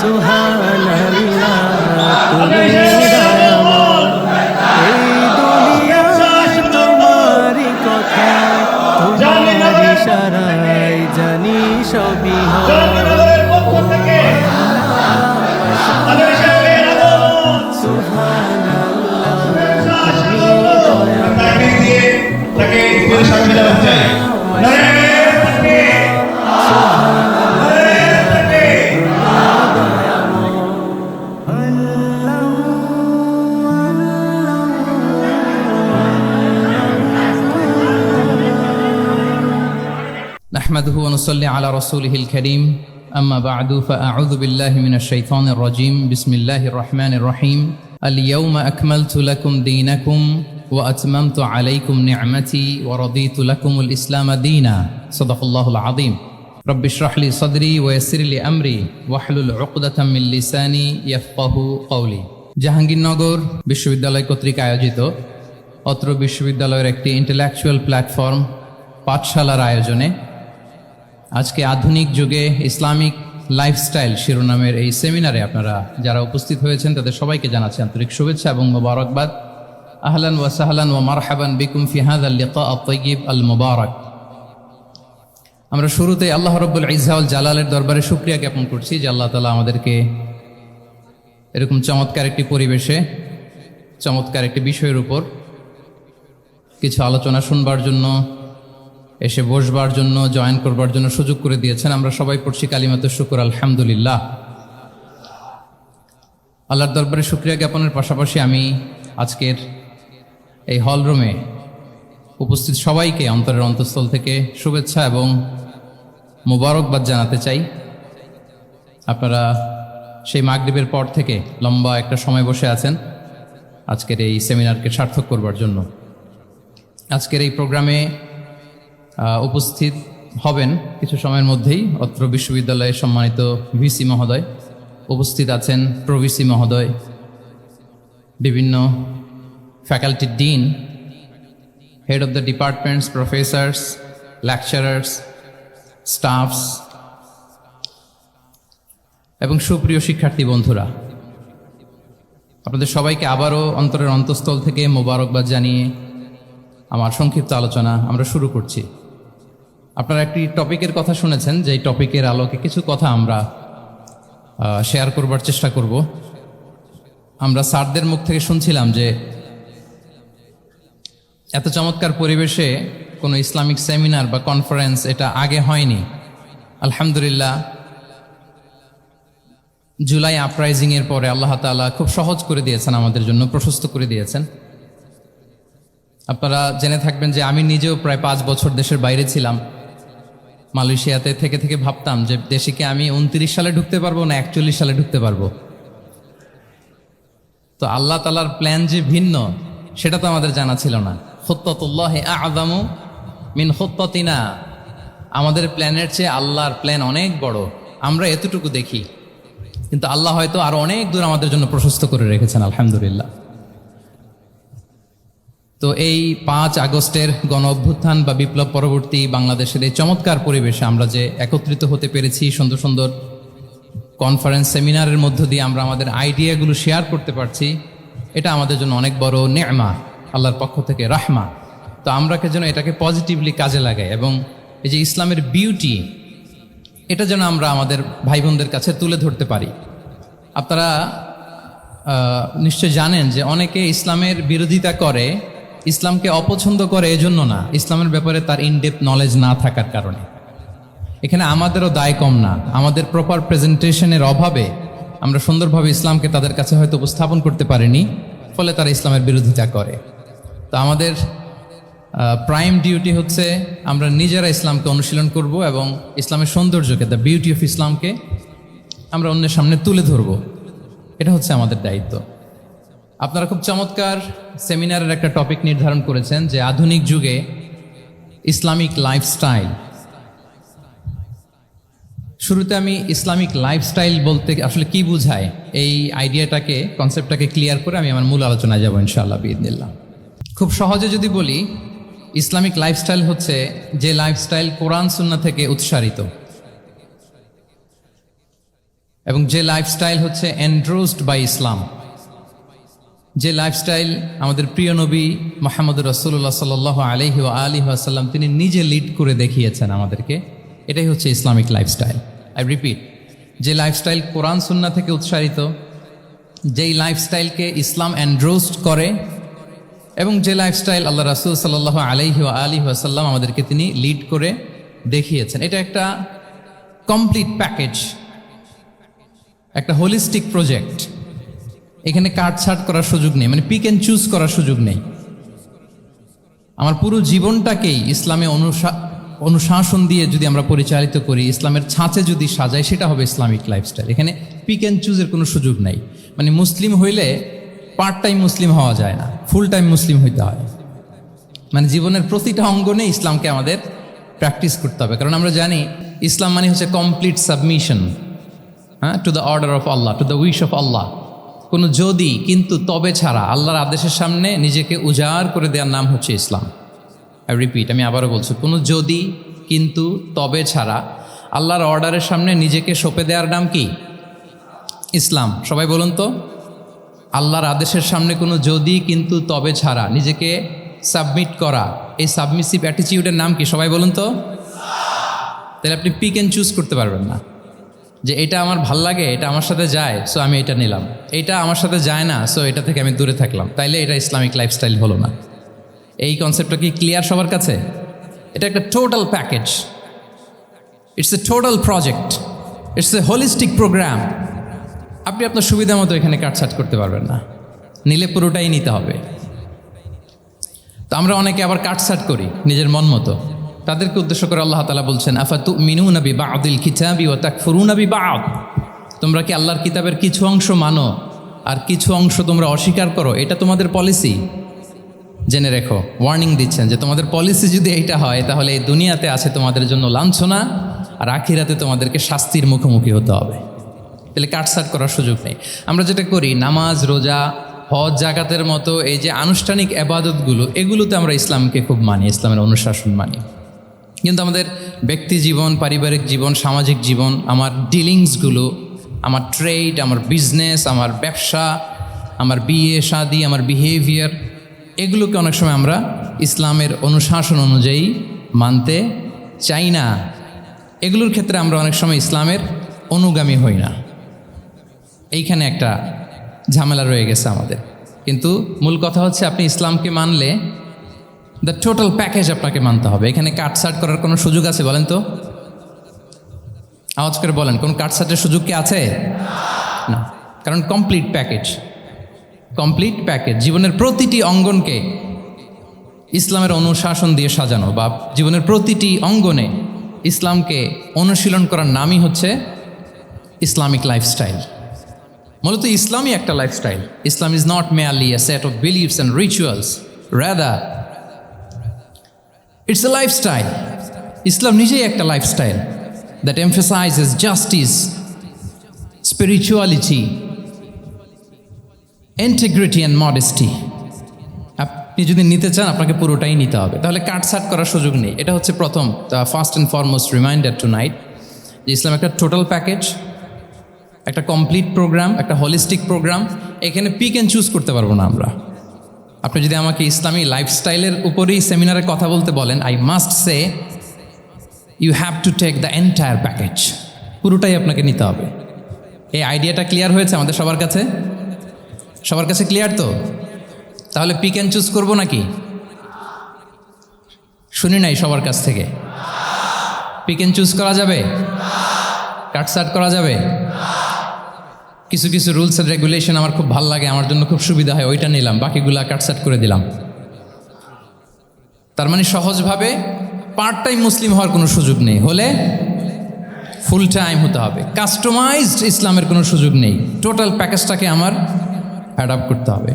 সুবহানাল্লাহ তুমি দয়াময় এই দুনিয়ায় তোমারই কথা তোমার ইশারায় জানি সবই হয় نحمده ونصلي على رسوله الكريم أما بعد فأعوذ بالله من الشيطان الرجيم بسم الله الرحمن الرحيم اليوم أكملت لكم دينكم وأتممت عليكم نعمتي ورضيت لكم الإسلام دينا صدق الله العظيم رب اشرح لي صدري ويسر لي أمري واحلل عقدة من لساني يفقه قولي জাহাঙ্গীরনগর বিশ্ববিদ্যালয় কর্তৃক আয়োজিত অত্র বিশ্ববিদ্যালয়ের একটি ইন্টেলেকচুয়াল প্ল্যাটফর্ম পাঠশালার আয়োজনে আজকে আধুনিক যুগে ইসলামিক লাইফস্টাইল শিরোনামের এই সেমিনারে আপনারা যারা উপস্থিত হয়েছেন তাদের সবাইকে জানাচ্ছি আন্তরিক শুভেচ্ছা এবং মোবারকবাদ। আহলান ওয়া সাহলান ওয়া মারহাবান বিকুম ফি হাযাল লিকা আত-তাইয়িব আল মুবারাক। আমরা শুরুতে আল্লাহ রাব্বুল ইজ্জা ওয়াল জালালের দরবারে শুকরিয়া জ্ঞাপন করছি যে আল্লাহ তাআলা আমাদেরকে এরকম চমৎকার একটি পরিবেশে চমৎকার একটি বিষয়ের উপর কিছু আলোচনা শুনবার জন্য এসে বসবার জন্য জয়েন করবার জন্য সুযোগ করে দিয়েছেন। আমরা সবাই পড়ছি কালিমাতুশ শুকর আলহামদুলিল্লাহ। আল্লাহর দরবারে শুকরিয়া জ্ঞাপনের পাশাপাশি আমি আজকের এই হলরুমে উপস্থিত সবাইকে অন্তরের অন্তঃস্থল থেকে শুভেচ্ছা এবং মোবারকবাদ জানাতে চাই। আপনারা সেই মাগরিবের পর থেকে লম্বা একটা সময় বসে আছেন আজকের এই সেমিনারকে সার্থক করবার জন্য। আজকের এই প্রোগ্রামে উপস্থিত হবেন কিছু সময়ের মধ্যেই অত্র বিশ্ববিদ্যালয়ের সম্মানিত ভিসি মহোদয়, উপস্থিত আছেন প্রভিসি মহোদয়, বিভিন্ন faculty dean, head of the departments, professors, lecturers, stuffs এবং সুপ্রিয় শিক্ষার্থী বন্ধুরা, আপনাদের সবাইকে আবারও অন্তরের অন্তঃস্থল থেকে মোবারকবাদ জানিয়ে আমার সংক্ষিপ্ত আলোচনা আমরা শুরু করছি। আপনারা একটি টপিকের কথা শুনেছেন, যেই টপিকের আলোকে কিছু কথা আমরা শেয়ার করবার চেষ্টা করব। আমরা স্যারদের মুখ থেকে শুনছিলাম যে এত চমৎকার পরিবেশে কোনো ইসলামিক সেমিনার বা কনফারেন্স এটা আগে হয়নি। আলহামদুলিল্লাহ, জুলাই আপরাইজিংয়ের পরে আল্লাহ তাআলা খুব সহজ করে দিয়েছেন, আমাদের জন্য প্রশস্ত করে দিয়েছেন। আপনারা জেনে থাকবেন যে আমি নিজেও প্রায় 5 বছর দেশের বাইরে ছিলাম। মালয়েশিয়াতে থেকে থেকে ভাবতাম যে দেশে কি আমি 29 সালে ঢুকতে পারবো না 41 সালে ঢুকতে পারবো। তো আল্লাহ তাআলার প্ল্যান যে ভিন্ন সেটা তো আমাদের জানা ছিল না। খুত্তাতুল্লাহি আ'যামু মিন খুত্তাতিনা, আমাদের প্ল্যানের চেয়ে আল্লাহর প্ল্যান অনেক বড়। আমরা এতটুকু দেখি, কিন্তু আল্লাহ হয়তো আরো অনেক দূর আমাদের জন্য প্রশস্ত করে রেখেছেন। আলহামদুলিল্লাহ। তো এই 5 আগস্টের গণ অভ্যুত্থান বা বিপ্লব পরবর্তী বাংলাদেশের এই চমৎকার পরিবেশে আমরা যে একত্রিত হতে পেরেছি, সুন্দর সুন্দর কনফারেন্স সেমিনারের মধ্য দিয়ে আমরা আমাদের আইডিয়াগুলো শেয়ার করতে পারছি, এটা আমাদের জন্য অনেক বড় নেমা, আল্লাহর পক্ষ থেকে রাহমা। তো আমরা যেন এটাকে পজিটিভলি কাজে লাগাই এবং এই যে ইসলামের বিউটি, এটা যেন আমরা আমাদের ভাই বোনদের কাছে তুলে ধরতে পারি। আপনারা নিশ্চয় জানেন যে অনেকে ইসলামের বিরোধিতা করে, ইসলামকে অপছন্দ করে এজন্য না, ইসলামের ব্যাপারে তার ইনডেপথ নলেজ না থাকার কারণে। এখানে আমাদেরও দায় কম না, আমাদের প্রপার প্রেজেন্টেশনের অভাবে আমরা সুন্দরভাবে ইসলামকে তাদের কাছে হয়তো উপস্থাপন করতে পারিনি, ফলে তারা ইসলামের বিরোধিতা করে। তো আমাদের প্রাইম ডিউটি হচ্ছে আমরা নিজেরা ইসলামকে অনুশীলন করব এবং ইসলামের সৌন্দর্যকে, দ্য বিউটি অফ ইসলামকে আমরা অন্যের সামনে তুলে ধরব। এটা হচ্ছে আমাদের দায়িত্ব। আপনারা খুব চমৎকার সেমিনারের একটা টপিক নির্ধারণ করেছেন যে আধুনিক যুগে ইসলামিক লাইফস্টাইল। শুরুতে আমি ইসলামিক লাইফস্টাইল বলতে আসলে কি বোঝায় এই আইডিয়াটাকে, কনসেপ্টটাকে ক্লিয়ার করে আমি আমার মূল আলোচনায় যাব ইনশাআল্লাহ বিইذনিল্লাহ। খুব সহজে যদি বলি, ইসলামিক লাইফস্টাইল হচ্ছে যে লাইফস্টাইল কোরআন সুন্নাহ থেকে উৎসারিত। এবং যে লাইফস্টাইল হচ্ছে এন্ড্রোসড বাই ইসলাম, যে লাইফস্টাইল আমাদের প্রিয় নবী মুহাম্মদ রাসূলুল্লাহ সাল্লাল্লাহু আলাইহি ওয়া আলিহি ওয়াসাল্লাম তিনি নিজে লিড করে দেখিয়েছেন আমাদেরকে, এটাই হচ্ছে ইসলামিক লাইফস্টাইল। আই রিপিট, যে লাইফস্টাইল কোরআন সুন্নাহ থেকে উৎসারিত, যেই লাইফস্টাইলকে ইসলাম এন্ড্রোসড করে, এবং যে লাইফস্টাইল আল্লাহ রাসূল সাল্লাল্লাহু আলাইহি ওয়া আলিহি ওয়াসাল্লাম আমাদেরকে তিনি লিড করে দেখিয়েছেন, এটা একটা কমপ্লিট প্যাকেজ, একটা হোলিস্টিক প্রজেক্ট। এখানে কাটছাট করার সুযোগ নেই, মানে পিক অ্যান্ড চুজ করার সুযোগ নেই। আমার পুরো জীবনটাকেই ইসলামে অনুশাসন দিয়ে যদি আমরা পরিচালিত করি, ইসলামের ছাঁচে যদি সাজাই, সেটা হবে ইসলামিক লাইফস্টাইল। এখানে পিক অ্যান্ড চুজের কোনো সুযোগ নাই। মানে মুসলিম হইলে পার্ট টাইম মুসলিম হওয়া যায় না, ফুল টাইম মুসলিম হইতে হয়। মানে জীবনের প্রতিটা অঙ্গনে ইসলামকে আমাদের প্র্যাকটিস করতে হবে, কারণ আমরা জানি ইসলাম মানে হচ্ছে কমপ্লিট সাবমিশন, হ্যাঁ, to the order of Allah, to the wish of Allah. কোনো যদি কিন্তু তবে ছাড়া আল্লাহর আদেশের সামনে নিজেকে উজাড় করে দেওয়ার নাম হচ্ছে ইসলাম। আই রিপিট, আমি আবারও বলছি, কোনো যদি কিন্তু তবে ছাড়া আল্লাহর অর্ডারের সামনে নিজেকে সঁপে দেওয়ার নাম কি? ইসলাম। সবাই বলুন তো, আল্লাহর আদেশের সামনে কোনো যদি কিন্তু তবে ছাড়া নিজেকে সাবমিট করা, এই সাবমিসিভ অ্যাটিটিউডের নাম কি? সবাই বলুন তো। তাহলে আপনি পিক অ্যান্ড চুজ করতে পারবেন না, যে এটা আমার ভাল লাগে, এটা আমার সাথে যায়, সো আমি এটা নিলাম, এটা আমার সাথে যায় না, সো এটা থেকে আমি দূরে থাকলাম। তাইলে এটা ইসলামিক লাইফস্টাইল হলো না। এই কনসেপ্টটা কি ক্লিয়ার সবার কাছে? এটা একটা total package, it's a total project, it's a holistic programme. আপনি আপনার সুবিধা মতো এখানে কাটছাট করতে পারবেন না, নিলে পুরোটাই নিতে হবে। তো আমরা অনেকে আবার কাটছাট করি নিজের মন মতো। তাদেরকে উদ্দেশ্য করে আল্লাহ তাআলা বলছেন, আফাতুমিনুনা বিবাদিল কিতাবি ওয়া তাকফুরুনা বিবাদ। তোমরা কি আল্লাহর কিতাবের কিছু অংশ মানো আর কিছু অংশ তোমরা অস্বীকার করো? এটা তোমাদের পলিসি? জেনে রেখো, ওয়ার্নিং দিচ্ছেন যে তোমাদের পলিসি যদি এইটা হয়, তাহলে এই দুনিয়াতে আছে তোমাদের জন্য লাঞ্ছনা, আর আখিরাতে তোমাদেরকে শাস্তির মুখোমুখি হতে হবে। তাহলে কাটছাট করার সুযোগ নেই। আমরা যেটা করি, নামাজ, রোজা, হজ, জাকাতের মতো এই যে আনুষ্ঠানিক এবাদতগুলো, এগুলোতে আমরা ইসলামকে খুব মানি, ইসলামের অনুশাসন মানি। কিন্তু আমাদের ব্যক্তি জীবন, পারিবারিক জীবন, সামাজিক জীবন, আমার ডিলিংসগুলো, আমার ট্রেড, আমার বিজনেস, আমার ব্যবসা, আমার বিয়ে শাদি, আমার বিহেভিয়ার, এগুলোকে অনেক সময় আমরা ইসলামের অনুশাসন অনুযায়ী মানতে চাই না। এগুলোর ক্ষেত্রে আমরা অনেক সময় ইসলামের অনুগামী হই না। এইখানে একটা ঝামেলা রয়ে গেছে আমাদের। কিন্তু মূল কথা হচ্ছে, আপনি ইসলামকে মানলে দ্য টোটাল প্যাকেজ আপনাকে মানতে হবে। এখানে কাটছাট করার কোনো সুযোগ আছে বলেন তো? আওয়াজ করে বলেন, কোন কাটছাটের সুযোগ কি আছে? না, কারণ কমপ্লিট প্যাকেজ, কমপ্লিট প্যাকেজ। জীবনের প্রতিটি অঙ্গনকে ইসলামের অনুশাসন দিয়ে সাজানো, বা জীবনের প্রতিটি অঙ্গনে ইসলামকে অনুশীলন করার নামই হচ্ছে ইসলামিক লাইফস্টাইল। মূলত ইসলামই একটা lifestyle. Islam is not merely a set of beliefs and rituals, rather it's a lifestyle. ইসলাম নিজেই একটা lifestyle that emphasizes justice, spirituality, integrity and modesty. আপনি যদি নিতে চান, আপনাকে পুরোটাই নিতে হবে, তাহলে কাটছাট করার সুযোগ নেই। এটা হচ্ছে প্রথম, first and foremost reminder tonight, যে ইসলাম একটা টোটাল প্যাকেজ, একটা কমপ্লিট প্রোগ্রাম, একটা হোলিস্টিক প্রোগ্রাম। এখানে পিক অ্যান্ড চুজ করতে পারবো না আমরা। আপনি যদি আমাকে ইসলামী লাইফস্টাইলের উপরেই সেমিনারে কথা বলতে বলেন, I must say you have to take the entire package, পুরোটাই আপনাকে নিতে হবে। এই আইডিয়াটা ক্লিয়ার হয়েছে আমাদের সবার কাছে? সবার কাছে ক্লিয়ার তো? তাহলে পিক অ্যান্ড চুজ করবো নাকি? শুনি নাই সবার কাছ থেকে। পিক অ্যান্ড চুজ করা যাবে? কাটছাট করা যাবে? কিছু কিছু রুলস অ্যান্ড রেগুলেশন আমার খুব ভালো লাগে, আমার জন্য খুব সুবিধা হয়, ওইটা নিলাম, বাকিগুলা কাটছাট করে দিলাম। তার মানে সহজভাবে পার্ট টাইম মুসলিম হওয়ার কোনো সুযোগ নেই, হলে ফুল টাইম হতে হবে। কাস্টমাইজড ইসলামের কোনো সুযোগ নেই, টোটাল প্যাকেজটাকে আমার অ্যাডাপ্ট করতে হবে।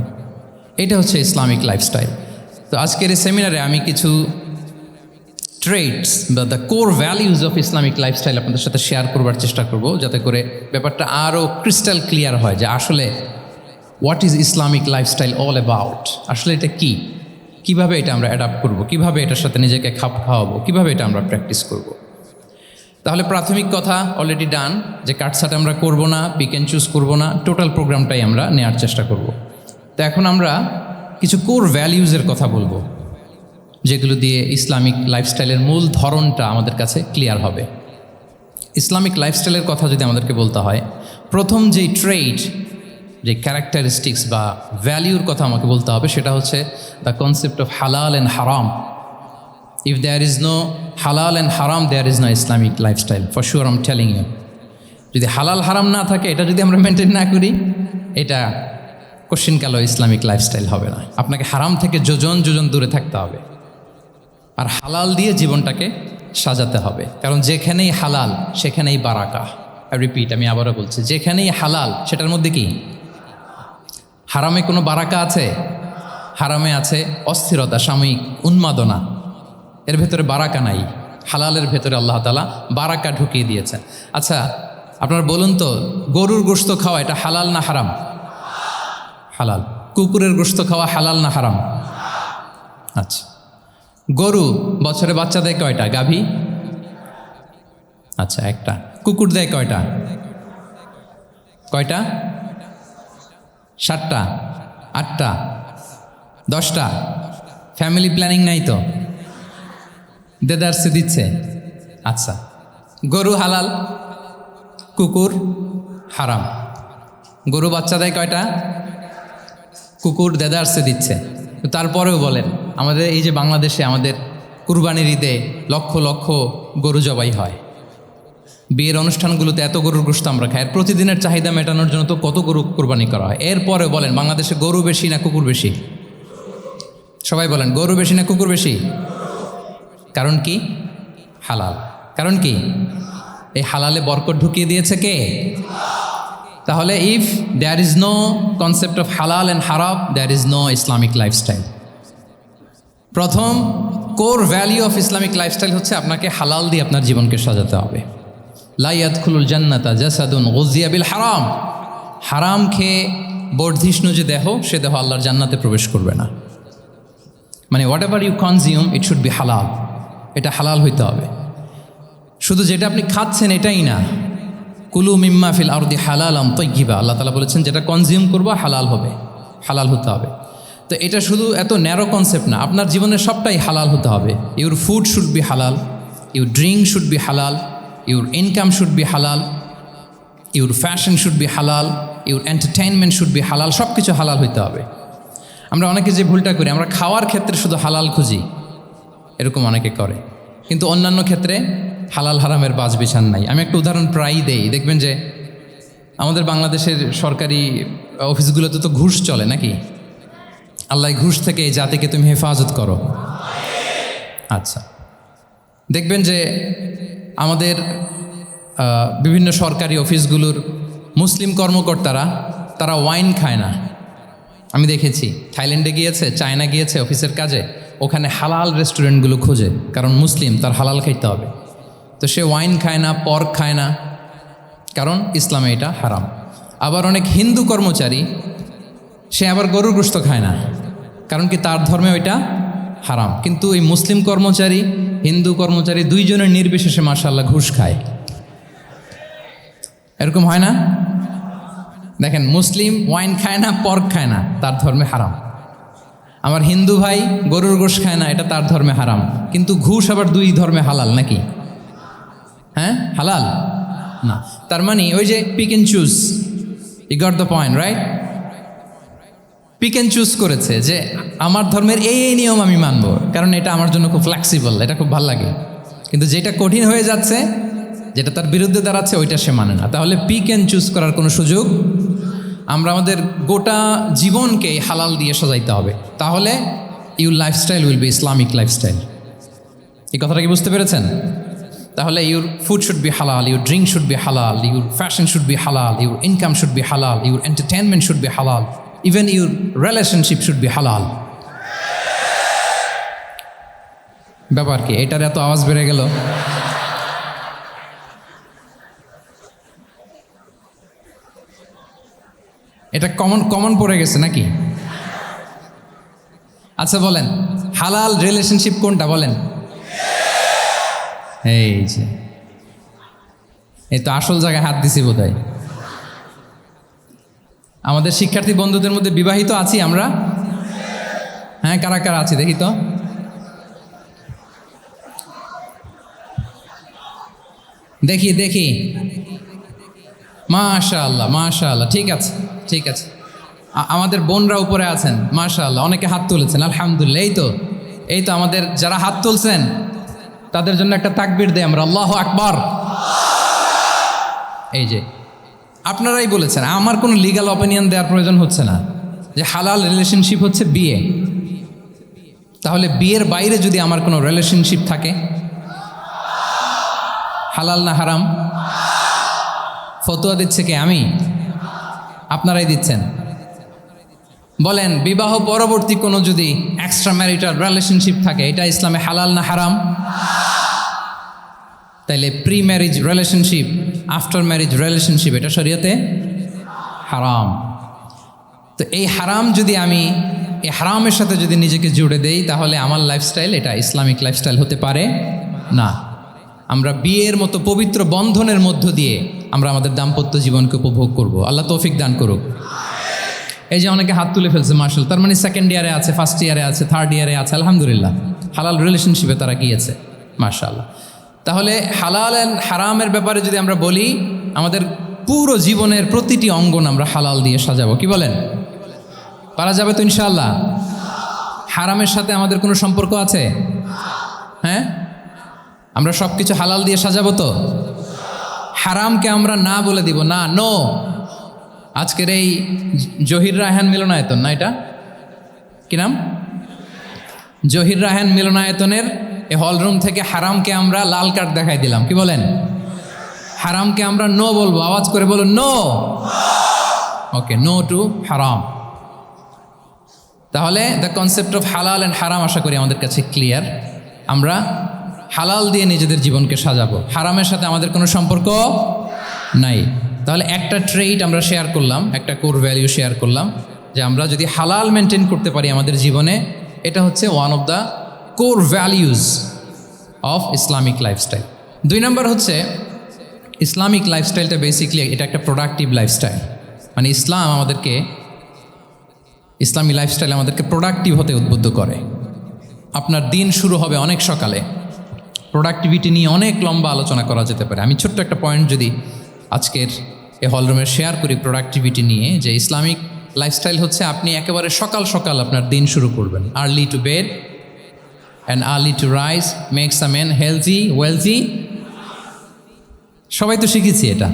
এটা হচ্ছে ইসলামিক লাইফস্টাইল। তো আজকের এই সেমিনারে আমি কিছু ট্রেটস বা the core values of Islamic lifestyle আপনাদের সাথে শেয়ার করবার চেষ্টা করব, যাতে করে ব্যাপারটা আরও ক্রিস্টাল ক্লিয়ার হয় যে আসলে what is Islamic lifestyle all about. আসলে এটা কি, কিভাবে এটা আমরা অ্যাডাপ্ট করব, কিভাবে এটার সাথে নিজেকে খাপ খাওয়াবো, কিভাবে এটা আমরা প্র্যাকটিস করব। তাহলে প্রাথমিক কথা অলরেডি ডান, যে কাটছাট আমরা করব না, পিক অ্যান্ড চুজ করবো না, টোটাল প্রোগ্রামটাই আমরা নেওয়ার চেষ্টা করব। তো এখন আমরা কিছু কোর ভ্যালিউজের কথা বলবো, যেগুলো দিয়ে ইসলামিক লাইফস্টাইলের মূল ধরনটা আমাদের কাছে ক্লিয়ার হবে। ইসলামিক লাইফস্টাইলের কথা যদি আমাদেরকে বলতে হয়, প্রথম যেই ট্রেড, যে ক্যারেক্টারিস্টিক্স বা ভ্যালিউর কথা আমাকে বলতে হবে, সেটা হচ্ছে দ্য কনসেপ্ট অফ হালাল অ্যান্ড হারাম। ইফ দেয়ার ইজ নো হালাল অ্যান্ড হারাম, there is no Islamic lifestyle, for sure I am telling you. যদি হালাল হারাম না থাকে, এটা যদি আমরা মেনটেন না করি, এটা কোশ্চিনকালেও ইসলামিক লাইফস্টাইল হবে না। আপনাকে হারাম থেকে যোজন যোজন দূরে থাকতে হবে, আর হালাল দিয়ে জীবনটাকে সাজাতে হবে। কারণ যেখানেই হালাল সেখানেই বারাকা। রিপিট, আমি আবারও বলছি, যেখানেই হালাল সেটার মধ্যে কি? হারামে কোনো বারাকা আছে? হারামে আছে অস্থিরতা, সাময়িক উন্মাদনা, এর ভেতরে বারাকা নাই। হালালের ভেতরে আল্লাহ তাআলা বারাকা ঢুকিয়ে দিয়েছেন। আচ্ছা, আপনারা বলুন তো, গরুর গোশত খাওয়া এটা হালাল না হারাম? হালাল। কুকুরের গোশত খাওয়া হালাল না হারাম? আচ্ছা, গরু বছরে বাচ্চা দেয় কয়টা? গাভী? আচ্ছা, একটা। কুকুর দেয় কয়টা? কয়টা? 7টা, 8টা, 10টা? ফ্যামিলি প্ল্যানিং নাই তো? দেদারসে দিচ্ছে। আচ্ছা, গরু হালাল, কুকুর হারাম। গরু বাচ্চা দেয় কয়টা? কুকুর দেদারসে দিচ্ছে। তারপরেও বলেন, আমাদের এই যে বাংলাদেশে আমাদের কুরবানির ঈদে লক্ষ লক্ষ গরু জবাই হয়, বিয়ের অনুষ্ঠানগুলোতে এত গরুর গোশত আমরা খাই, আর প্রতিদিনের চাহিদা মেটানোর জন্য তো কত গরু কুরবানি করা হয়। এরপরে বলেন, বাংলাদেশে গরু বেশি না কুকুর বেশি? সবাই বলেন, গরু বেশি না কুকুর বেশি? কারণ কি? হালাল। কারণ কি? এই হালালে বরকত ঢুকিয়ে দিয়েছে কে? তাহলে if there is no concept of হালাল অ্যান্ড হারাম, there is no Islamic lifestyle. প্রথম core value of Islamic lifestyle হচ্ছে আপনাকে হালাল দিয়ে আপনার জীবনকে সাজাতে হবে। লা ইয়াদখুলুল জান্নাতা জাসাদুন গুযিয়া বিল হারাম। হারাম খেয়ে বর্ধিষ্ণু যে দেহ, সে দেহ আল্লাহর জান্নাতে প্রবেশ করবে না। মানে whatever you consume, it should be হালাল। এটা হালাল হইতে হবে। শুধু যেটা আপনি খাচ্ছেন এটাই না, কুলু মিম্মা ফিল আরদি হালালাম তাইয়্যিবা, আল্লাহ তাআলা বলেছেন যেটা কনজিউম করবো হালাল হবে, হালাল হতে হবে। তো এটা শুধু এত ন্যারো কনসেপ্ট না, আপনার জীবনের সবটাই হালাল হতে হবে। ইউর ফুড শুড বি হালাল, ইউর ড্রিঙ্ক শুড বি হালাল, ইউর ইনকাম শুড বি হালাল, ইউর ফ্যাশন শুড বি হালাল, ইউর এন্টারটেইনমেন্ট শুড বি হালাল। সব কিছু হালাল হইতে হবে। আমরা অনেকে যে ভুলটা করি, আমরা খাওয়ার ক্ষেত্রে শুধু হালাল খুঁজি, এরকম অনেকে করে, কিন্তু অন্যান্য ক্ষেত্রে হালাল হারামের বাজ বিছান নাই। আমি একটা উদাহরণ প্রায়ই দেই, দেখবেন যে আমাদের বাংলাদেশের সরকারি অফিসগুলোতে তো ঘুষ চলে নাকি? আল্লাহ ঘুষ থেকে এই জাতিকে তুমি হেফাজত করো। আচ্ছা, দেখবেন যে আমাদের বিভিন্ন সরকারি অফিসগুলোর মুসলিম কর্মকর্তারা, তারা ওয়াইন খায় না। আমি দেখেছি, থাইল্যান্ডে গিয়েছে, চায়না গিয়েছে অফিসের কাজে, ওখানে হালাল রেস্টুরেন্টগুলো খোঁজে, কারণ মুসলিম, তার হালাল খাইতে হবে। তো সে ওয়াইন খায় না, পর্ক খায় না, কারণ ইসলামে এটা হারাম। আবার অনেক হিন্দু কর্মচারী, সে আবার গরুর গোশত খায় না, কারণ কি তার ধর্মে ওইটা হারাম। কিন্তু এই মুসলিম কর্মচারী, হিন্দু কর্মচারী, দুইজনের নির্বিশেষে মাশাআল্লাহ ঘুষ খায়। এরকম হয় না? দেখেন, মুসলিম ওয়াইন খায় না, পর্ক খায় না, তার ধর্মে হারাম। আমার হিন্দু ভাই গরুর গোশ খায় না, এটা তার ধর্মে হারাম। কিন্তু ঘুষ আবার দুই ধর্মে হালাল নাকি? হ্যাঁ, হালাল না। তার মানে ওই যে pick and choose, you got the point, right? Pick and choose করেছে যে আমার ধর্মের এই এই নিয়ম আমি মানব, কারণ এটা আমার জন্য খুব ফ্লেক্সিবল, এটা খুব ভালো লাগে। কিন্তু যেটা কঠিন হয়ে যাচ্ছে, যেটা তার বিরুদ্ধে দাঁড়াচ্ছে, ওইটা সে মানে না। তাহলে পিক অ্যান্ড চুজ করার কোনো সুযোগ, আমরা আমাদের গোটা জীবনকে হালাল দিয়ে সাজাইতে হবে। তাহলে your lifestyle will be Islamic lifestyle. এই কথাটা কি বুঝতে পেরেছেন? তাহলে ইউর ফুড শুড বি হালাল, ইউর ড্রিঙ্ক শুড বি হালাল, ইউর ফ্যাশন শুড বি হালাল, ইউর ইনকাম শুড বি হালাল, ইউর এন্টারটেনমেন্ট শুড বি হালাল, even your relationship should be হালাল। ব্যাপার কি? এটার এত আওয়াজ বেড়ে গেল। এটা কমন পড়ে গেছে নাকি? আচ্ছা বলেন, হালাল রিলেশনশিপ কোনটা বলেন? এই যে এই তো আসল জায়গায় হাত দিছি বোধহয়। আমাদের শিক্ষার্থী বন্ধুদের মধ্যে বিবাহিত আছি আমরা? হ্যাঁ, কারা কারা আছে দেখি তো। দেখি দেখি, মাশাআল্লাহ মাশাআল্লাহ, ঠিক আছে ঠিক আছে। আমাদের বোনরা উপরে আছেন, মাশাআল্লাহ, অনেকে হাত তুলেছেন, আলহামদুলিল্লাহ। এই তো আমাদের যারা হাত তুলছেন তাদের জন্য একটা তাকবীর দেই আমরা, আল্লাহু আকবার। এই যে আপনারাই বলেছেন, আমার কোনো লিগ্যাল অপিনিয়ন দেওয়ার প্রয়োজন হচ্ছে না যে হালাল রিলেশনশিপ হচ্ছে বিয়ে। তাহলে বিয়ের বাইরে যদি আমার কোনো রিলেশনশিপ থাকে, হালাল না হারাম? ফতোয়া দিচ্ছে কে? আমি? আপনারাই দিচ্ছেন। বলেন, বিবাহ পরবর্তী কোনো যদি এক্সট্রা ম্যারিটাল রিলেশনশিপ থাকে, এটা ইসলামে হালাল না হারাম? তাইলে pre marriage relationship, after marriage relationship, এটা শরীয়তে হারাম। তো এই হারাম যদি আমি এই হারামের সাথে যদি নিজেকে জুড়ে দেই, তাহলে আমার লাইফস্টাইল এটা ইসলামিক লাইফস্টাইল হতে পারে না। আমরা বিয়ের মতো পবিত্র বন্ধনের মধ্য দিয়ে আমরা আমাদের দাম্পত্য জীবনকে উপভোগ করব। আল্লাহ তৌফিক দান করুক। এই যে অনেকে হাত তুলে ফেলছে, মাশাআল্লাহ, তার মানে সেকেন্ড ইয়ারে আছে, ফার্স্ট ইয়ারে আছে, থার্ড ইয়ারে আছে, আলহামদুলিল্লাহ, হালাল রিলেশনশিপে তারা গিয়েছে, মাশাআল্লাহ। তাহলে হালাল এন্ড হারামের ব্যাপারে যদি আমরা বলি, আমাদের পুরো জীবনের প্রতিটি অঙ্গন আমরা হালাল দিয়ে সাজাবো। কি বলেন? পারা যাবে তো ইনশাআল্লাহ? হারামের সাথে আমাদের কোনো সম্পর্ক আছে? হ্যাঁ, আমরা সব কিছু হালাল দিয়ে সাজাবো তো? হারামকে আমরা না বলে দিব না, নো। আজকের এই জহির রায়হান মিলনায়তন, না এটা কি নাম? জহির রায়হান মিলনায়তনের এই হলরুম থেকে হারামকে আমরা লাল কার্ড দেখাই দিলাম। কি বলেন? হারামকে আমরা নো বলবো, আওয়াজ করে বলুন নো। ওকে, নো টু হারাম। তাহলে দ্য কনসেপ্ট অফ হালাল অ্যান্ড হারাম আশা করি আমাদের কাছে ক্লিয়ার। আমরা হালাল দিয়ে নিজেদের জীবনকে সাজাবো, হারামের সাথে আমাদের কোনো সম্পর্ক নাই। তাহলে একটা ট্রেইট আমরা শেয়ার করলাম, একটা কোর ভ্যালিউ শেয়ার করলাম, যে আমরা যদি হালাল মেনটেন করতে পারি আমাদের জীবনে, এটা হচ্ছে one of the core values of Islamic lifestyle. 2 নম্বর হচ্ছে, ইসলামিক লাইফস্টাইলটা বেসিকলি এটা একটা প্রোডাক্টিভ লাইফস্টাইল। মানে ইসলামী লাইফস্টাইল আমাদেরকে প্রোডাক্টিভ হতে উদ্বুদ্ধ করে। আপনার দিন শুরু হবে অনেক সকালে, প্রোডাক্টিভিটি নিয়ে অনেক লম্বা আলোচনা করা যেতে পারে। আমি ছোট্ট একটা পয়েন্ট যদি আজকের এই হলরুমে শেয়ার করি প্রোডাক্টিভিটি নিয়ে, যে ইসলামিক লাইফস্টাইল হচ্ছে আপনি একেবারে সকাল সকাল আপনার দিন শুরু করবেন। Early to bed and early to rise makes a man healthy wealthy. সবাই তো শিখেছি এটা,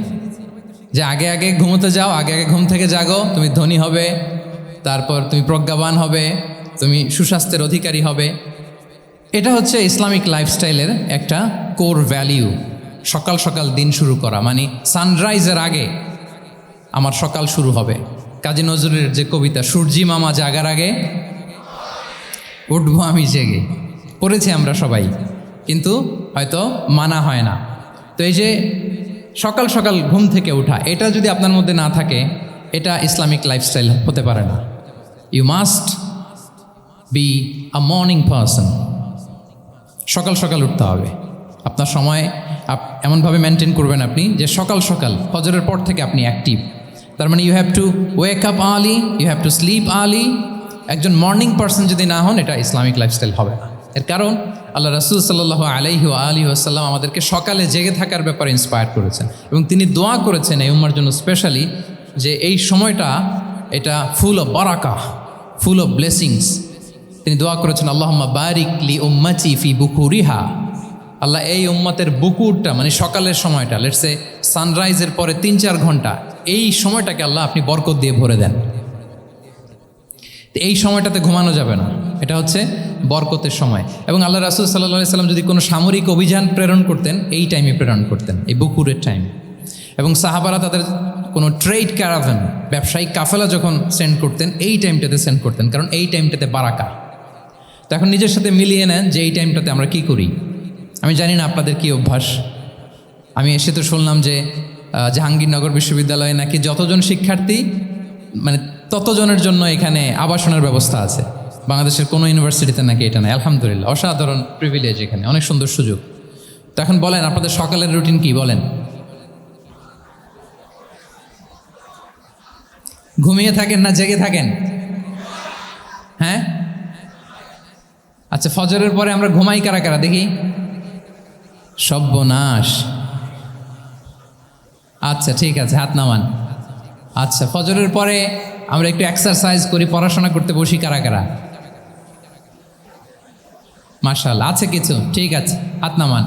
যে আগে আগে ঘুমোতে যাও, আগে আগে ঘুম থেকে জাগো, তুমি ধনী হবে, তারপর তুমি প্রজ্ঞাবান হবে, তুমি সুস্বাস্থ্যের অধিকারী হবে। এটা হচ্ছে ইসলামিক লাইফস্টাইলের একটা কোর ভ্যালিউ। সকাল সকাল দিন শুরু করা, মানে সানরাইজের আগে আমার সকাল শুরু হবে। কাজী নজরুলের যে কবিতা, সূর্যি মামা জাগার আগে উঠবো আমি জেগে, পড়েছি আমরা সবাই, কিন্তু হয়তো মানা হয় না। তো এই যে সকাল সকাল ঘুম থেকে ওঠা, এটা যদি আপনার মধ্যে না থাকে, এটা ইসলামিক লাইফস্টাইল হতে পারে না। You must be a morning person. সকাল সকাল উঠতে হবে। আপনার সময় এমনভাবে মেনটেন করবেন আপনি যে সকাল সকাল ফজরের পর থেকে আপনি অ্যাক্টিভ। তার মানে you have to wake up early, you have to sleep early. একজন মর্নিং পারসন যদি না হন, এটা ইসলামিক লাইফস্টাইল হবে না। এর কারণ আল্লাহ রাসূল সাল্লাল্লাহু আলাইহি ওয়া আলিহি ওয়াসাল্লাম আমাদেরকে সকালে জেগে থাকার ব্যাপারে ইন্সপায়ার করেছেন, এবং তিনি দোয়া করেছেন এই উম্মার জন্য স্পেশালি, যে এই সময়টা এটা ফুল অফ বারাকা, ফুল অফ ব্লেসিংস। তিনি দোয়া করেছেন, আল্লাহুম্মা বারিক লি উম্মতি ফি বুকুরিহা। আল্লাহ এই উম্মতের বুকুরটা, মানে সকালের সময়টা, লেটসে সানরাইজের পরে 3-4 ঘন্টা, এই সময়টাকে আল্লাহ আপনি বরকত দিয়ে ভরে দেন। এই সময়টাতে ঘুমানো যাবে না, এটা হচ্ছে বরকতের সময়। এবং আল্লাহ রাসূল সাল্লাল্লাহু আলাইহি সাল্লাম যদি কোনো সামরিক অভিযান প্রেরণ করতেন, এই টাইমে প্রেরণ করতেন, এই বুকুরের টাইম। এবং সাহাবারা তাদের কোনো ট্রেড ক্যারাভ্যান, ব্যবসায়িক কাফেলা যখন সেন্ড করতেন, এই টাইমটাতে সেন্ড করতেন, কারণ এই টাইমটাতে বারাকা। তো এখন নিজের সাথে মিলিয়ে নেন যে এই টাইমটাতে আমরা কি করি। আমি জানি না আপনাদের কি অভ্যাস। আমি এসে তো শুনলাম যে জাহাঙ্গীরনগর বিশ্ববিদ্যালয়ে নাকি যতজন শিক্ষার্থী, মানে ততজনের জন্য এখানে আবাসনের ব্যবস্থা আছে। বাংলাদেশের কোনো ইউনিভার্সিটিতে নাকি এটা নাই। আলহামদুলিল্লাহ, অসাধারণ প্রিভিলেজ, এখানে অনেক সুন্দর সুযোগ। তো এখন বলেন, আপনাদের সকালের রুটিন কি বলেন? ঘুমিয়ে থাকেন না জেগে থাকেন? হ্যাঁ, আচ্ছা, ফজরের পরে আমরা ঘুমাই কারা কারা দেখি? সর্বনাশ। আচ্ছা ঠিক আছে, হাত নামান। আচ্ছা, ফজরের পরে আমরা একটু এক্সারসাইজ করি, পড়াশোনা করতে বসি কারা কারা? মাশাআল্লাহ, আছে কিছু, ঠিক আছে, হাত নামান।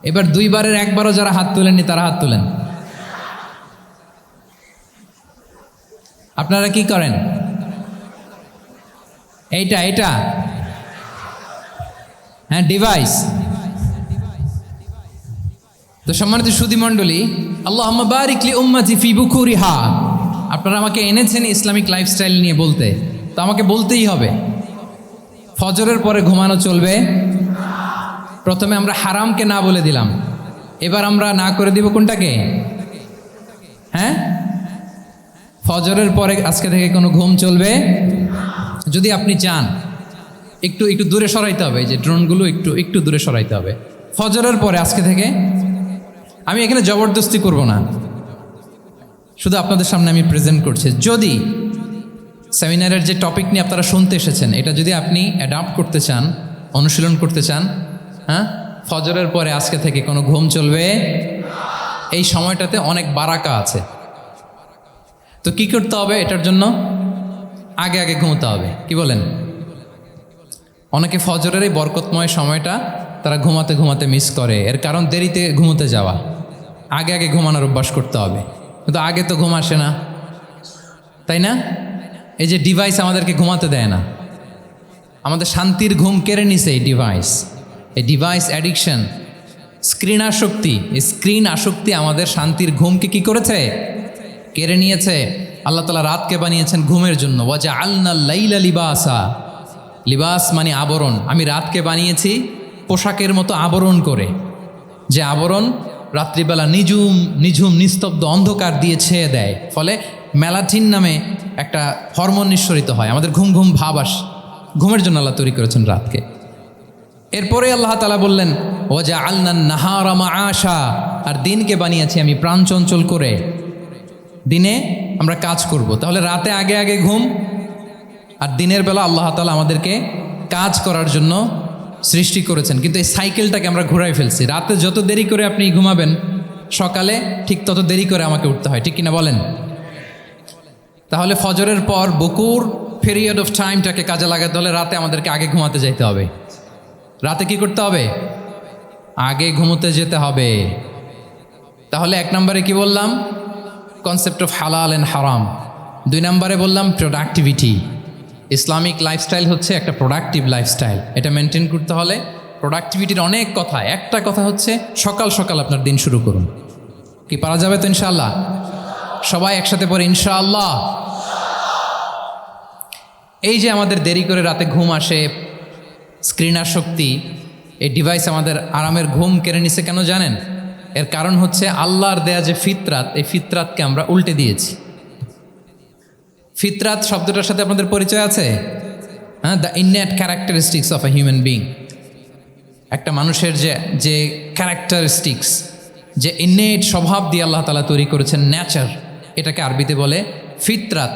এবার দুইবারের একবারও যারা হাত তুলেননি তারা হাত তুলেন। আপনারা কি করেন? এইটা হ্যাঁ, ডিভাইস। তো সম্মানিত সুধী মণ্ডলী, আল্লাহুম্মা বারিক লি উম্মতি ফি বুকুরিহা, আপনারা আমাকে এনেছেন ইসলামিক লাইফস্টাইল নিয়ে বলতে, তো আমাকে বলতেই হবে ফজরের পরে ঘুমানো চলবে। প্রথমে আমরা হারামকে না বলে দিলাম, এবার আমরা না করে দিব কোনটাকে? হ্যাঁ, ফজরের পরে আজকে থেকে কোনো ঘুম চলবে। যদি আপনি চান একটু দূরে সরাইতে হবে, এই যে ড্রোনগুলো একটু দূরে সরাইতে হবে। ফজরের পরে আজকে থেকে আমি এখানে জবরদস্তি করব না, শুধু আপনাদের সামনে আমি প্রেজেন্ট করছি। যদি সেমিনারের যে টপিক নিয়ে আপনারা শুনতে এসেছেন, এটা যদি আপনি অ্যাডাপ্ট করতে চান, অনুশীলন করতে চান, হ্যাঁ, ফজরের পরে আজকে থেকে কোনো ঘুম চলবে। এই সময়টাতে অনেক বারাকা আছে। তো কি করতে হবে? এটার জন্য আগে আগে ঘুমোতে হবে। কি বলেন? অনেকে ফজরের এই বরকতময় সময়টা তারা ঘুমাতে ঘুমাতে মিস করে, এর কারণ দেরিতে ঘুমোতে যাওয়া। আগে আগে ঘুমানোর অভ্যাস করতে হবে, কিন্তু আগে তো ঘুম আসে না, তাই না? এই যে ডিভাইস আমাদেরকে ঘুমাতে দেয় না, আমাদের শান্তির ঘুম কেড়ে নিছে এই ডিভাইস অ্যাডিকশন, স্ক্রিন আসক্তি। এই স্ক্রিন আসক্তি আমাদের শান্তির ঘুমকে কি করেছে? কেড়ে নিয়েছে। আল্লাহ তাআলা রাতকে বানিয়েছেন ঘুমের জন্য। ওয়াজআলনাল লাইলা লিবাসা, লিবাস মানে আবরণ। আমি রাতকে বানিয়েছি পোশাকের মতো আবরণ করে, যে আবরণ রাত্রিবেলা নিঝুম নিস্তব্ধ অন্ধকার দিয়ে ছেয়ে দেয়, ফলে মেলাটিন নামে একটা হরমোন নিঃসরিত হয়, আমাদের ঘুম ঘুম ভাব আসে। ঘুমের জন্য আল্লাহ তৈরি করেছেন রাতকে। এরপরে আল্লাহ তাআলা বললেন ওয়াজআলনান নাহারা মাআশা, আর দিনকে বানিয়েছি আমি প্রাণ চঞ্চল করে, দিনে আমরা কাজ করব। তাহলে রাতে আগে আগে ঘুম, আর দিনের বেলা আল্লাহ তাআলা আমাদেরকে কাজ করার জন্য সৃষ্টি করেছেন। কিন্তু এই সাইকেলটাকে আমরা ঘুরাই ফেলছি। রাতে যত দেরি করে আপনি ঘুমাবেন, সকালে ঠিক তত দেরি করে আমাকে উঠতে হয়, ঠিক কিনা বলেন? তাহলে ফজরের পর বকুর পিরিয়ড অফ টাইমটাকে কাজে লাগাতে হলে রাতে আমাদেরকে আগে ঘুমাতে যেতে হবে। রাতে কি করতে হবে? আগে ঘুমোতে যেতে হবে। তাহলে এক নম্বরে কি বললাম? কনসেপ্ট অফ হালাল অ্যান্ড হারাম। 2 নম্বরে বললাম প্রোডাক্টিভিটি। ইসলামিক লাইফস্টাইল হচ্ছে একটা প্রোডাক্টিভ লাইফস্টাইল। এটা মেনটেন করতে হলে প্রোডাক্টিভিটির অনেক কথা। একটা কথা হচ্ছে সকাল সকাল আপনার দিন শুরু করুন। কি পারা যাবে তো ইনশাআল্লাহ? সবাই একসাথে পড়ে ইনশাআল্লাহ। এই যে আমাদের দেরি করে রাতে ঘুম আসে, স্ক্রিন আসক্তি, এই ডিভাইস আমাদের আরামের ঘুম কেড়ে নিছে কেন জানেন? এর কারণ হচ্ছে আল্লাহর দেয়া যে ফিতরাত, এই ফিতরাতকে আমরা উল্টে দিয়েছি। ফিতরাত শব্দটার সাথে আপনাদের পরিচয় আছে? হ্যাঁ, the innate characteristics of a human being. একটা মানুষের যে ক্যারেক্টারিস্টিক্স, যে ইননেট স্বভাব দিয়ে আল্লাহ তাআলা তৈরি করেছেন, নেচার, এটাকে আরবিতে বলে ফিতরাত।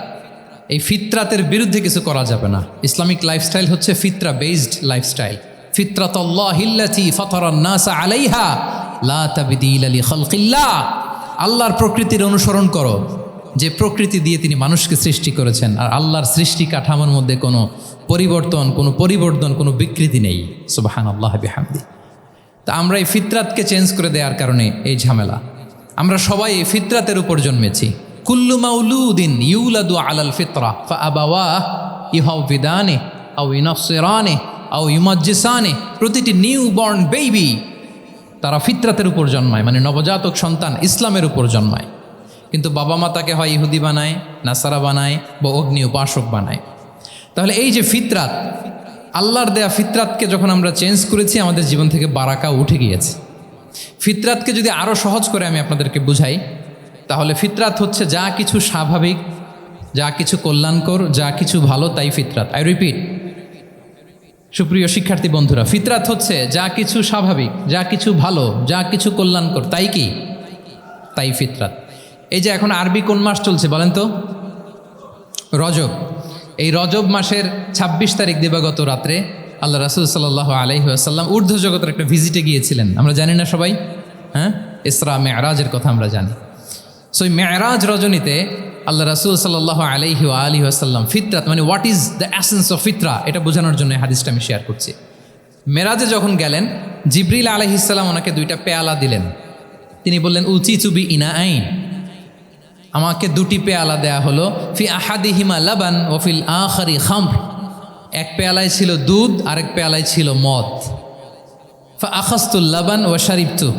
এই ফিতরাতের বিরুদ্ধে কিছু করা যাবে না। ইসলামিক লাইফস্টাইল হচ্ছে ফিতরা বেসড লাইফস্টাইল। ফিতরাতাল্লাহিল্লাতী ফাতারান নাসা আলাইহা লা তাবদীলা লিখালকিল্লাহ। আল্লাহর প্রকৃতির অনুসরণ করো, যে প্রকৃতি দিয়ে তিনি মানুষকে সৃষ্টি করেছেন। আর আল্লাহর সৃষ্টি কাঠামোর মধ্যে কোনো পরিবর্তন, কোনো বিকৃতি নেই। সুবহানাল্লাহ বিহামদি। তা আমরা এই ফিতরাতকে চেঞ্জ করে দেওয়ার কারণে এই ঝামেলা। আমরা সবাই এই ফিতরাতের উপর জন্মেছি। কুল্লু মাউলুদিন ইউলাদু আলাল ফিতরা ফাআবাওয়াহু ইউহাউবিদানি আও ইউনাসসিরানি আও ইউমাজ্জিসানি। প্রতিটি নিউ বর্ন বেবি তারা ফিতরাতের উপর জন্মায়, মানে নবজাতক সন্তান ইসলামের উপর জন্মায়। কিন্তু বাবা মা তাকে হয় ইহুদি বানায়, নাসারা বানায়, বা অগ্নি উপাসক বানায়। তাহলে এই যে ফিতরাত, আল্লাহর দেয়া ফিতরাতকে যখন আমরা চেঞ্জ করেছি, আমাদের জীবন থেকে বারাকা উঠে গিয়েছে। ফিতরাতকে যদি আরও সহজ করে আমি আপনাদেরকে বুঝাই, তাহলে ফিতরাত হচ্ছে যা কিছু স্বাভাবিক, যা কিছু কল্যাণকর, যা কিছু ভালো, তাই ফিতরাত। আই রিপিট, সুপ্রিয় শিক্ষার্থী বন্ধুরা, ফিতরাত হচ্ছে যা কিছু স্বাভাবিক, যা কিছু ভালো, যা কিছু কল্যাণকর, তাই কি? তাই ফিতরাত। এই যে এখন আরবি কোন মাস চলছে বলেন তো? রজব, এই রজব মাসের ২৬ তারিখ দিবাগত রাত্রে আল্লাহ রাসূল সাল্লাল্লাহু আলাইহি ওয়াসাল্লাম ঊর্ধ্ব জগতের একটা ভিজিটে গিয়েছিলেন। আমরা জানি না সবাই? হ্যাঁ, ইসরা মেরাজের কথা আমরা জানি। সো এই মেরাজ রজনীতে আল্লাহ রাসূল সাল্লাল্লাহু আলাইহি ওয়াসাল্লাম ফিতরাত মানে what is the essence of ফিতরা এটা বোঝানোর জন্য এই হাদিসটা আমি শেয়ার করছি। মেরাজে যখন গেলেন, জিবরিল আলাইহিস সালাম ওনাকে 2টা পেয়ালা দিলেন। তিনি বললেন উচি চুবি ইনা আইন, আমাকে 2টি পেয়ালা দেয়া হলো। ফি আহাদিহিমা লাবান ও ফিল আখারি খামর, এক পেয়ালায় ছিল দুধ, আরেক পেয়ালায় ছিল মদ। ফা আখাস্তুল লাবান ও শারিবতু,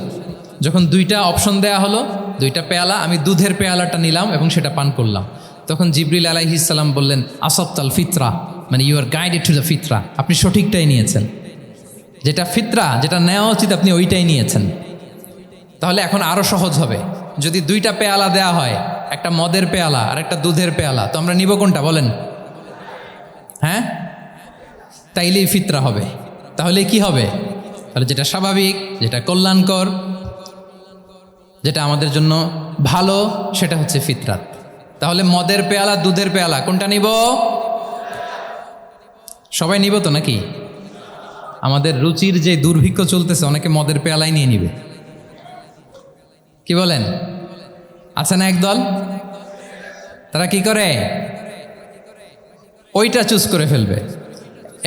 যখন 2টা অপশন দেয়া হলো, 2টা পেয়ালা, আমি দুধের পেয়ালাটা নিলাম এবং সেটা পান করলাম। তখন জিবরিল আলাইহিস সালাম বললেন আসাবতাল ফিতরা, মানে you are guided to the ফিতরা, আপনি সঠিকটাই নিয়েছেন, যেটা ফিতরা, যেটা নেওয়া উচিত আপনি ওইটাই নিয়েছেন। তাহলে এখন আরও সহজ হবে, যদি 2টা পেয়ালা দেয়া হয়, একটা মদের পেয়ালা আর একটা দুধের পেয়ালা, তো আমরা নিব কোনটা বলেন? হ্যাঁ, তাইলেই ফিতরা হবে। তাহলে কি হবে? তাহলে যেটা স্বাভাবিক, যেটা কল্যাণকর, যেটা আমাদের জন্য ভালো, সেটা হচ্ছে ফিতরাত। তাহলে মদের পেয়ালা দুধের পেয়ালা কোনটা নিব? সবাই নিব তো নাকি? আমাদের রুচির যে দুর্ভিক্ষ চলতেছে, অনেকে মদের পেয়ালাই নিয়ে নিবে। কি বলেন? আছে না একদল, তারা কি করে? ওইটা চুজ করে ফেলবে।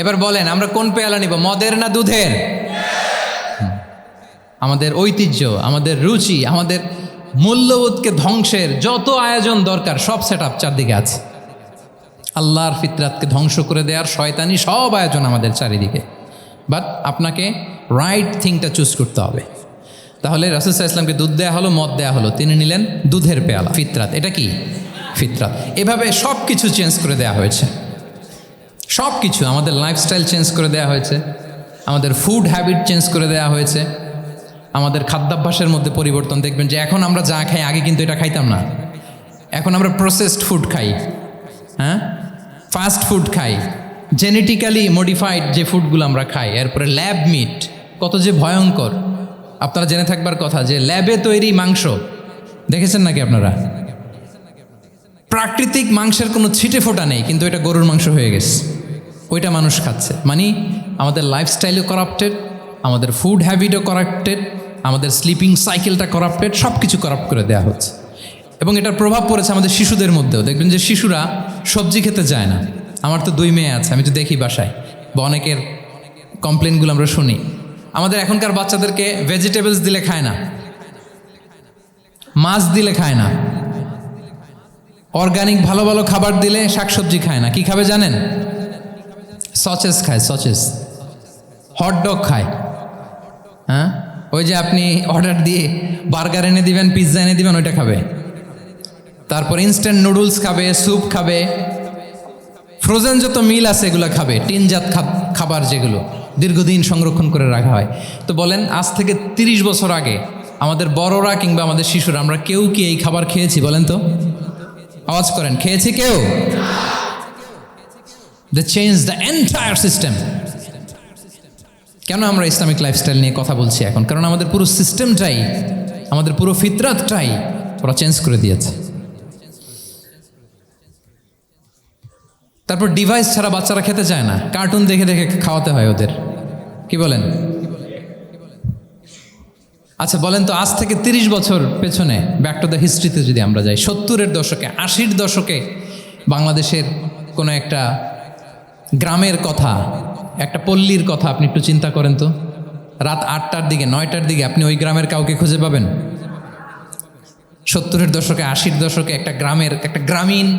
এবার বলেন আমরা কোন পেয়ালা নিব, মদের না দুধের? আমাদের ঐতিহ্য, আমাদের রুচি, আমাদের মূল্যবোধকে ধ্বংসের যত আয়োজন দরকার সব সেট আপ চারদিকে আছে। আল্লাহর ফিতরাতকে ধ্বংস করে দেওয়ার শয়তানি সব আয়োজন আমাদের চারিদিকে। বাট আপনাকে রাইট থিংটা চুজ করতে হবে। তাহলে রাসূল সাল্লাল্লাহু আলাইহি ওয়াসাল্লামকে দুধ দেয়া হলো, মদ দেয়া হলো, তিনি নিলেন দুধের পেয়ালা। ফিতরাত, এটা কি? ফিতরাত। এভাবে সব কিছু চেঞ্জ করে দেওয়া হয়েছে, সব কিছু, আমাদের লাইফস্টাইল চেঞ্জ করে দেওয়া হয়েছে, আমাদের ফুড হ্যাবিট চেঞ্জ করে দেওয়া হয়েছে, আমাদের খাদ্যাভ্যাসের মধ্যে পরিবর্তন। দেখবেন যে এখন আমরা যা খাই, আগে কিন্তু এটা খাইতাম না। এখন আমরা প্রসেসড ফুড খাই, হ্যাঁ, ফাস্ট ফুড খাই, জেনেটিক্যালি মডিফাইড যে ফুডগুলো আমরা খাই, এরপরে ল্যাব মিট, কত যে ভয়ঙ্কর। আপনারা জেনে থাকবার কথা যে ল্যাবে তৈরি মাংস দেখেছেন নাকি আপনারা? প্রাকৃতিক মাংসের কোনো ছিটে ফোটা নেই, কিন্তু এটা গরুর মাংস হয়ে গেছে, ওইটা মানুষ খাচ্ছে। মানে আমাদের লাইফস্টাইলও করাপ্টেড, আমাদের ফুড হ্যাবিটও করাপ্টেড, আমাদের স্লিপিং সাইকেলটা করাপ্টেড, সব কিছু করাপ্ট করে দেওয়া হচ্ছে। এবং এটার প্রভাব পড়েছে আমাদের শিশুদের মধ্যেও। দেখবেন যে শিশুরা সবজি খেতে চায় না। আমার তো 2 মেয়ে আছে, আমি তো দেখি বাসায়, বা অনেকের কমপ্লেনগুলো আমরা শুনি। আমাদের এখনকার বাচ্চাদেরকে ভেজিটেবলস দিলে খায় না, মাছ দিলে খায় না, অর্গানিক ভালো ভালো খাবার দিলে শাকসবজি খায় না। কি খাবে জানেন? সচেস খায়, সচেস, হটডগ খায়। হ্যাঁ, ওই যে আপনি অর্ডার দিয়ে বার্গার এনে দিবেন, পিৎজা এনে দিবেন, ওইটা খাবে। তারপর ইনস্ট্যান্ট নুডলস খাবে, স্যুপ খাবে, ফ্রোজেন যত মিল আছে এগুলো খাবে, টিনজাত খাবার যেগুলো দীর্ঘদিন সংরক্ষণ করে রাখা হয়। তো বলেন, আজ থেকে 30 বছর আগে আমাদের বড়রা কিংবা আমাদের শিশুরা, আমরা কেউ কি এই খাবার খেয়েছি বলেন তো? আওয়াজ করেন, খেয়েছি কেউ? They change the entire system. কেন আমরা ইসলামিক লাইফস্টাইল নিয়ে কথা বলছি এখন? কারণ আমাদের পুরো সিস্টেমটাই, আমাদের পুরো ফিতরাতটাই ওরা চেঞ্জ করে দিয়েছে। তারপর ডিভাইস ছাড়া বাচ্চারা খেতে চায় না, কার্টুন দেখে দেখে খাওয়াতে হয় ওদের। কি বলেন? আচ্ছা বলেন তো, আজ থেকে 30 বছর পেছনে ব্যাক টু দ্য হিস্ট্রিতে যদি আমরা যাই, 70-এর দশকে, 80-র দশকে বাংলাদেশের কোনো একটা গ্রামের কথা, একটা পল্লীর কথা আপনি একটু চিন্তা করেন তো। রাত 8টার দিকে, 9টার দিকে আপনি ওই গ্রামের কাউকে খুঁজে পাবেন? 70-এর দশকে, 80-র দশকে একটা গ্রামের, একটা গ্রামীণ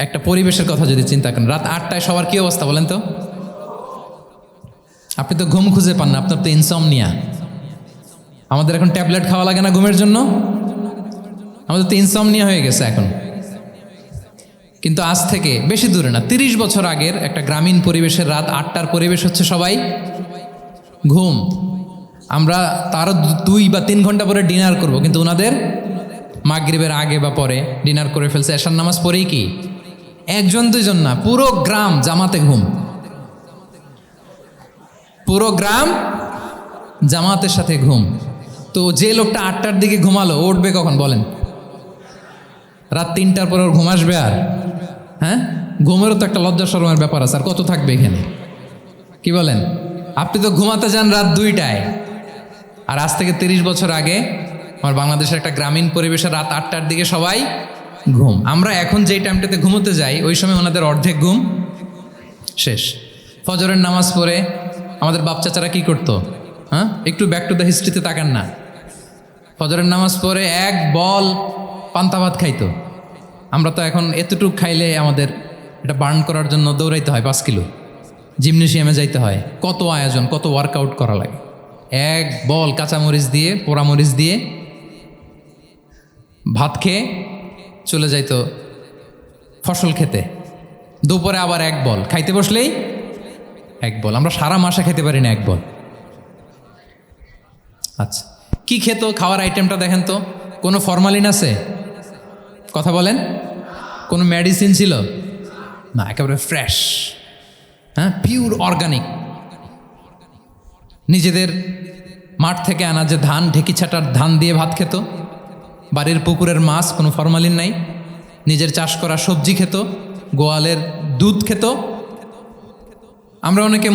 একটা পরিবেশের কথা যদি চিন্তা করেন, রাত 8টায় সবার কি অবস্থা বলেন তো? আপনি তো ঘুম খুঁজে পান না, আপনার তো ইনসমনিয়া। আমাদের এখন ট্যাবলেট খাওয়া লাগে না ঘুমের জন্য? আমাদের তো ইনসমনিয়া হয়ে গেছে এখন। কিন্তু আজ থেকে বেশি দূরে না, 30 বছর আগের একটা গ্রামীণ পরিবেশের রাত 8টার পরিবেশ হচ্ছে সবাই ঘুম। আমরা তারও 2 বা 3 ঘন্টা পরে ডিনার করব, কিন্তু ওনাদের মাগরিবের আগে বা পরে ডিনার করে ফেলছে। এশার নামাজ পড়েই কি 1-2 না, পুরো গ্রাম জামাতে ঘুম, পুরো গ্রাম জামাতের সাথে ঘুম। তো যে লোকটা 8টার দিকে ঘুমালো, উঠবে কখন বলেন? রাত 3টার পর ওর ঘুম আসবে আর? হ্যাঁ, ঘুমেরও তো একটা লজ্জা শরমের ব্যাপার আছে। আর কত থাকবে এখানে, কি বলেন? আপনি তো ঘুমাতে যান রাত 2টায়, আর আজ থেকে 30 বছর আগে আমার বাংলাদেশের একটা গ্রামীণ পরিবেশে রাত 8টার দিকে সবাই ঘুম। আমরা এখন যেই টাইমটাতে ঘুমোতে যাই ওই সময় ওনাদের অর্ধেক ঘুম শেষ। ফজরের নামাজ পড়ে আমাদের বাপ চাচারা কি করতো? হ্যাঁ, একটু ব্যাক টু দ্য হিস্ট্রিতে তাকান না। ফজরের নামাজ পড়ে এক বল পান্তা ভাত খাইতো। আমরা তো এখন এতটুক খাইলে আমাদের এটা বার্ন করার জন্য দৌড়াইতে হয় 5 কিলো, জিমনেশিয়ামে যাইতে হয়, কত আয়োজন, কত ওয়ার্কআউট করা লাগে। এক বল কাঁচামরিচ দিয়ে, পোড়ামরিচ দিয়ে ভাত খেয়ে চলে যাইতো ফসল খেতে। দুপুরে আবার এক বল, খাইতে বসলেই এক বল। আমরা সারা মাসে খেতে পারি না এক বল। আচ্ছা, কি খেত? খাওয়ার আইটেমটা দেখেন তো, কোনো ফরমালিন আছে? কথা বলেন। কোনো মেডিসিন ছিল না, একেবারে ফ্রেশ, হ্যাঁ, পিওর অর্গানিক। নিজেদের মাঠ থেকে আনা যে ধান, ঢেকি ছাটার ধান দিয়ে ভাত খেত। বাড়ির পুকুরের মাছ, কোনো ফরমালিন নাই। নিজের চাষ করা সবজি খেত, গোয়ালের দুধ খেত। আমরা অনেকে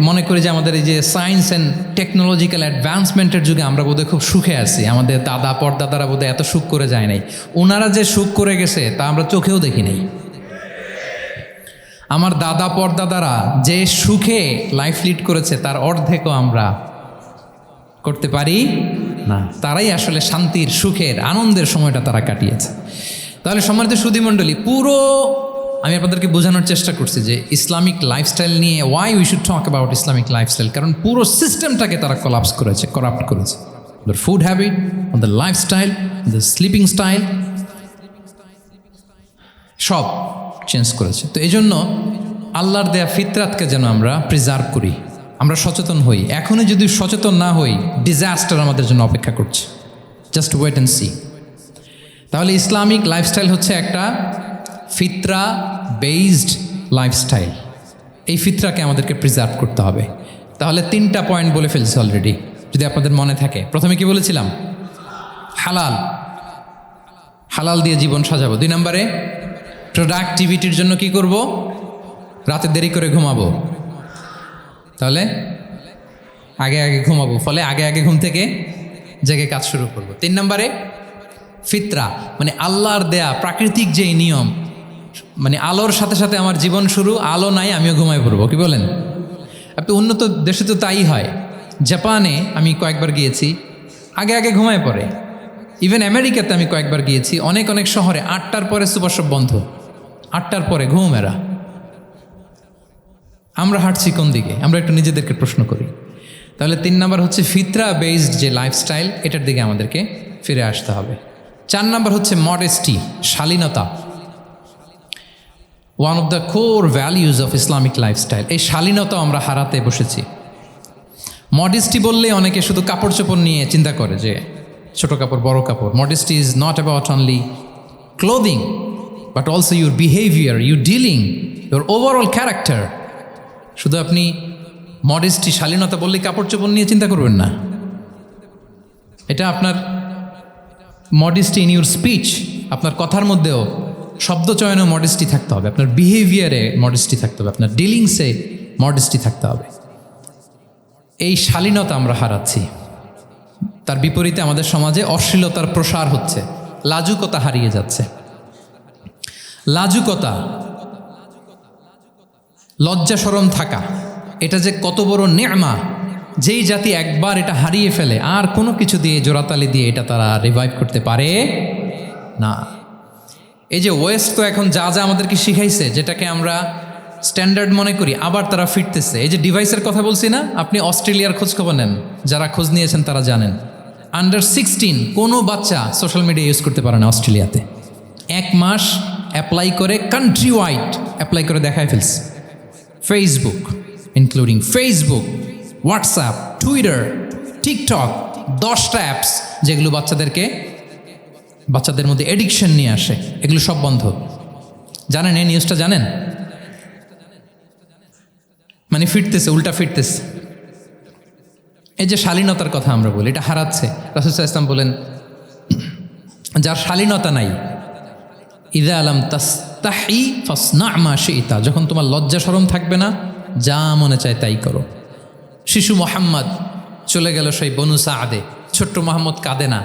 মনে করি যে আমাদের এই যে সায়েন্স অ্যান্ড টেকনোলজিক্যাল অ্যাডভান্সমেন্টের যুগে আমরা বোধহয় খুব সুখে আছি। আমাদের দাদা পরদাদারা বোধহয় এত সুখ করে যায় নাই। ওনারা যে সুখ করে গেছে তা আমরা চোখেও দেখি নাই। আমার দাদা পরদাদারা যে সুখে লাইফ লিড করেছে তার অর্ধেকও আমরা করতে পারি না। তারাই আসলে শান্তির, সুখের, আনন্দের সময়টা তারা কাটিয়েছে। তাহলে সম্মানিত সুধীমণ্ডলী, পুরো আমি আপনাদেরকে বোঝানোর চেষ্টা করছি যে ইসলামিক লাইফস্টাইল নিয়ে why we should talk about Islamic lifestyle. কারণ পুরো সিস্টেমটাকে তারা কলাপস করেছে, করাপ্ট করেছে। The food habit, the lifestyle, the sleeping style, সব চেঞ্জ করেছে। তো এই জন্য আল্লাহর দেয়া ফিতরাতকে যেন আমরা প্রিজার্ভ করি, আমরা সচেতন হই। এখনই যদি সচেতন না হই, ডিজাস্টার আমাদের জন্য অপেক্ষা করছে। Just wait and see. তাহলে ইসলামিক লাইফস্টাইল হচ্ছে একটা ফিতরা বেসড লাইফস্টাইল। এই ফিতরাকে আমাদেরকে প্রিজার্ভ করতে হবে। তাহলে 3টা পয়েন্ট বলে ফেলছি অলরেডি, যদি আপনাদের মনে থাকে। প্রথমে কি বলেছিলাম? হালাল, হালাল দিয়ে জীবন সাজাবো। 2 নম্বরে প্রোডাক্টিভিটির জন্য কি করব? রাতে দেরি করে ঘুমাবো। তাহলে আগে আগে ঘুমাবো, ফলে আগে আগে ঘুম থেকে জেগে কাজ শুরু করব। 3 নম্বরে ফিতরা, মানে আল্লাহর দেয়া প্রাকৃতিক যেই নিয়ম, মানে আলোর সাথে সাথে আমার জীবন শুরু, আলো নাই আমিও ঘুমায় পড়বো। কি বলেন? আপনি উন্নত দেশে তো তাই হয়। জাপানে আমি কয়েকবার গিয়েছি, আগে আগে ঘুমায় পড়ে। ইভেন আমেরিকাতে আমি কয়েকবার গিয়েছি, অনেক অনেক শহরে 8টার পরে সুপার শপ বন্ধ, 8টার পরে ঘুম এরা। আমরা হাঁটছি কোন দিকে? আমরা একটু নিজেদেরকে প্রশ্ন করি। তাহলে 3 নম্বর হচ্ছে ফিতরা বেসড যে লাইফস্টাইল, এটার দিকে আমাদেরকে ফিরে আসতে হবে। 4 নম্বর হচ্ছে মডেস্টি, শালীনতা। One of the core values of Islamic lifestyle. এই শালীনতা আমরা হারাতে বসেছি। মডেস্টি বললে অনেকে শুধু কাপড় চোপড় নিয়ে চিন্তা করে যে ছোট কাপড়, বড় কাপড়। Modesty is not about only clothing, but also your behaviour, your dealing, your overall character. শুধু আপনি মডেস্টি, শালীনতা বললে কাপড় চোপড় নিয়ে চিন্তা করবেন না। এটা আপনার মডেস্টি ইন ইউর স্পিচ, আপনার কথার মধ্যেও, শব্দ চয়নেও মডেস্টি থাকতে হবে, আপনার বিহেভিয়ারে মডেস্টি থাকতে হবে, আপনার ডিলিংসে মডেস্টি থাকতে হবে। এই শালীনতা আমরা হারাচ্ছি। তার বিপরীতে আমাদের সমাজে অশ্লীলতার প্রসার হচ্ছে, লাজুকতা হারিয়ে যাচ্ছে। লাজুকতা, লজ্জা শরম থাকা, এটা যে কত বড় নেয়ামা। যেই জাতি একবার এটা হারিয়ে ফেলে, আর কোনো কিছু দিয়ে, জোড়াতালি দিয়ে এটা তারা রিভাইভ করতে পারে না। এই যে ওয়েস্ট তো এখন যা যা আমাদেরকে শিখাইছে, যেটাকে আমরা স্ট্যান্ডার্ড মনে করি, আবার তারা ফিরতেছে। এই যে ডিভাইসের কথা বলছি না, আপনি অস্ট্রেলিয়ার খোঁজ খবর নেন, যারা খোঁজ নিয়েছেন তারা জানেন। আন্ডার 16 কোনো বাচ্চা সোশ্যাল মিডিয়া ইউজ করতে পারে না অস্ট্রেলিয়াতে। 1 মাস অ্যাপ্লাই করে, কান্ট্রি ওয়াইড অ্যাপ্লাই করে দেখায় ফেলছে। Facebook, including Facebook, WhatsApp, Twitter, TikTok, 10টা অ্যাপস যেগুলো বাচ্চাদের মধ্যে এডিকশন নিয়ে আসে, এগুলো সব বন্ধ। জানেন এই নিউজটা? জানেন? মানে ফিরতেছে, উল্টা ফিরতেছে। এই যে শালীনতার কথা আমরা বলি, এটা হারাচ্ছে। রাসূল সাল্লাল্লাহু আলাইহি ওয়াসাল্লাম বলেন, যার শালীনতা নাই ইযা লাম তাস্তাহি ফাসনা মা শি'তা, যখন তোমার লজ্জা শরম থাকবে না, যা মনে চায় তাই করো। শিশু মোহাম্মদ চলে গেল সেই বনু সাআদে, ছোট্ট মোহাম্মদ কাঁদে না,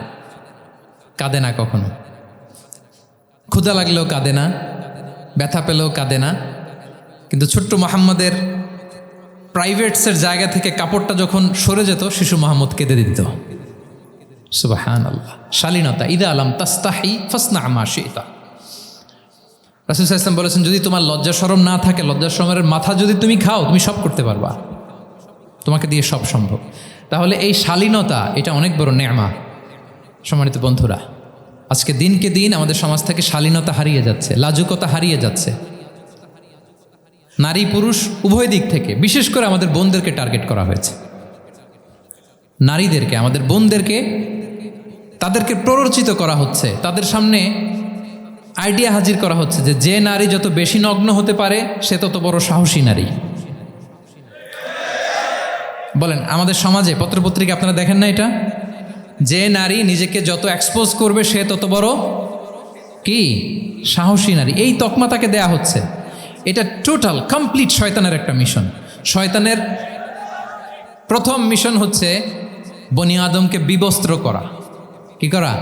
কাঁদে না কখনো। ক্ষুধা লাগলেও কাঁদে না, ব্যথা পেলেও কাঁদে না। কিন্তু ছোট্ট মোহাম্মদের প্রাইভেটসের জায়গা থেকে কাপড়টা যখন সরে যেত, শিশু মোহাম্মদ কেঁদে দিত। সুবহানাল্লাহ, শালীনতা। ইযা লাম তাস্তাহি ফাসনা মা শি'তা। রাসূল সাল্লাল্লাহু আলাইহি ওয়াসাল্লাম বলেছেন, যদি তোমার লজ্জা শরম না থাকে, লজ্জা শরমের মাথা যদি তুমি খাও, তুমি সব করতে পারবা, তোমাকে দিয়ে সব সম্ভব। তাহলে এই শালীনতা, এটা অনেক বড় নেয়ামা। সম্মানিত বন্ধুরা, আজকে দিনকে দিন আমাদের সমাজ থেকে শালীনতা হারিয়ে যাচ্ছে, লাজুকতা হারিয়ে যাচ্ছে। নারী পুরুষ উভয় দিক থেকে, বিশেষ করে আমাদের বোনদেরকে টার্গেট করা হয়েছে। নারীদেরকে, আমাদের বোনদেরকে, তাদেরকে প্ররোচিত করা হচ্ছে, তাদের সামনে আইডিয়া হাজির করা হচ্ছে যে যে নারী যত বেশি নগ্ন হতে পারে সে তত বড় সাহসী নারী। বলেন, আমাদের সমাজে পত্রপত্রিকা আপনারা দেখেন না এটা? যে নারী নিজেকে যত এক্সপোজ করবে সে তত বড় কি সাহসী নারী, এই তকমা তাকে দেয়া হচ্ছে। এটা টোটাল কমপ্লিট শয়তানের একটা মিশন। শয়তানের প্রথম মিশন হচ্ছে বনি আদমকে বিবস্ত্র করা। কি করা?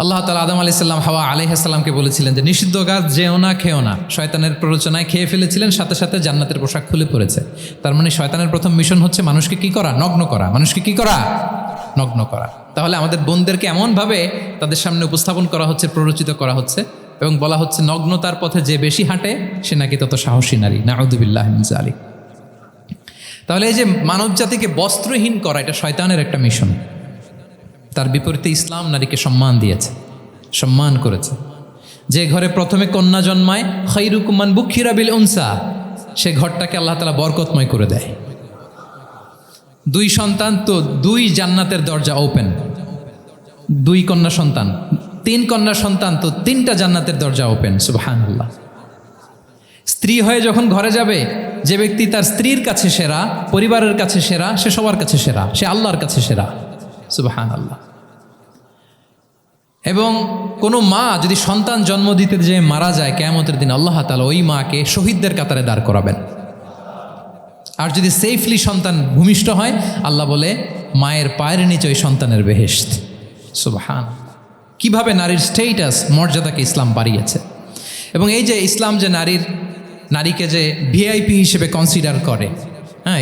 আল্লাহ তাআলা আদম আলাইহিস সালাম, হাওয়া আলাইহিস সালামকে বলেছিলেন যে নিষিদ্ধ গাছ যেও না, খেও না। শয়তানের প্ররোচনায় খেয়ে ফেলেছিলেন, সাথে সাথে জান্নাতের পোশাক খুলে পড়েছে। তার মানে শয়তানের প্রথম মিশন হচ্ছে মানুষকে কি করা? নগ্ন করা। মানুষকে কি করা? নগ্ন করা। তাহলে আমাদের বোনদেরকে এমনভাবে তাদের সামনে উপস্থাপন করা হচ্ছে, প্ররোচিত করা হচ্ছে এবং বলা হচ্ছে নগ্নতার পথে যে বেশি হাঁটে সে নাকি তত সাহসী নারী। নাউযুবিল্লাহি মিন যালিক। তাহলে এই যে মানব জাতিকে বস্ত্রহীন করা, এটা শয়তানের একটা মিশন। তার বিপরীতে ইসলাম নারীকে সম্মান দিয়েছে, সম্মান করেছে। যে ঘরে প্রথমে কন্যা জন্মায়, খায়রুকুম মান বুখিরা বিল উনসা, সে ঘরটাকে আল্লাহ তাআলা বরকতময় করে দেয়। 2 সন্তান তো 2 জান্নাতের দরজা ওপেন। 2 কন্যা সন্তান, 3 কন্যা সন্তান তো 3টা জান্নাতের দরজা ওপেন। সুবহানাল্লাহ। স্ত্রী হয়ে যখন ঘরে যাবে, যে ব্যক্তি তার স্ত্রীর কাছে সেরা, পরিবারের কাছে সেরা, সে সবার কাছে সেরা, সে আল্লাহর কাছে সেরা। সুবহানাল্লাহ। এবং কোনো মা যদি সন্তান জন্ম দিতে যে মারা যায়, কিয়ামতের দিন আল্লাহ তাআলা ওই মাকে শহীদদের কাতারে দাঁড় করাবেন। আর যদি সেফলি সন্তান ভূমিষ্ঠ হয়, আল্লাহ বলে মায়ের পায়ের নিচে ওই সন্তানের বেহেশত। সুবহান। কিভাবে নারীর স্টেটাস, মর্যাদাকে ইসলাম বাড়িয়েছে। এবং এই যে ইসলাম যে নারীকে যে ভিআইপি হিসেবে কনসিডার করে, হ্যাঁ,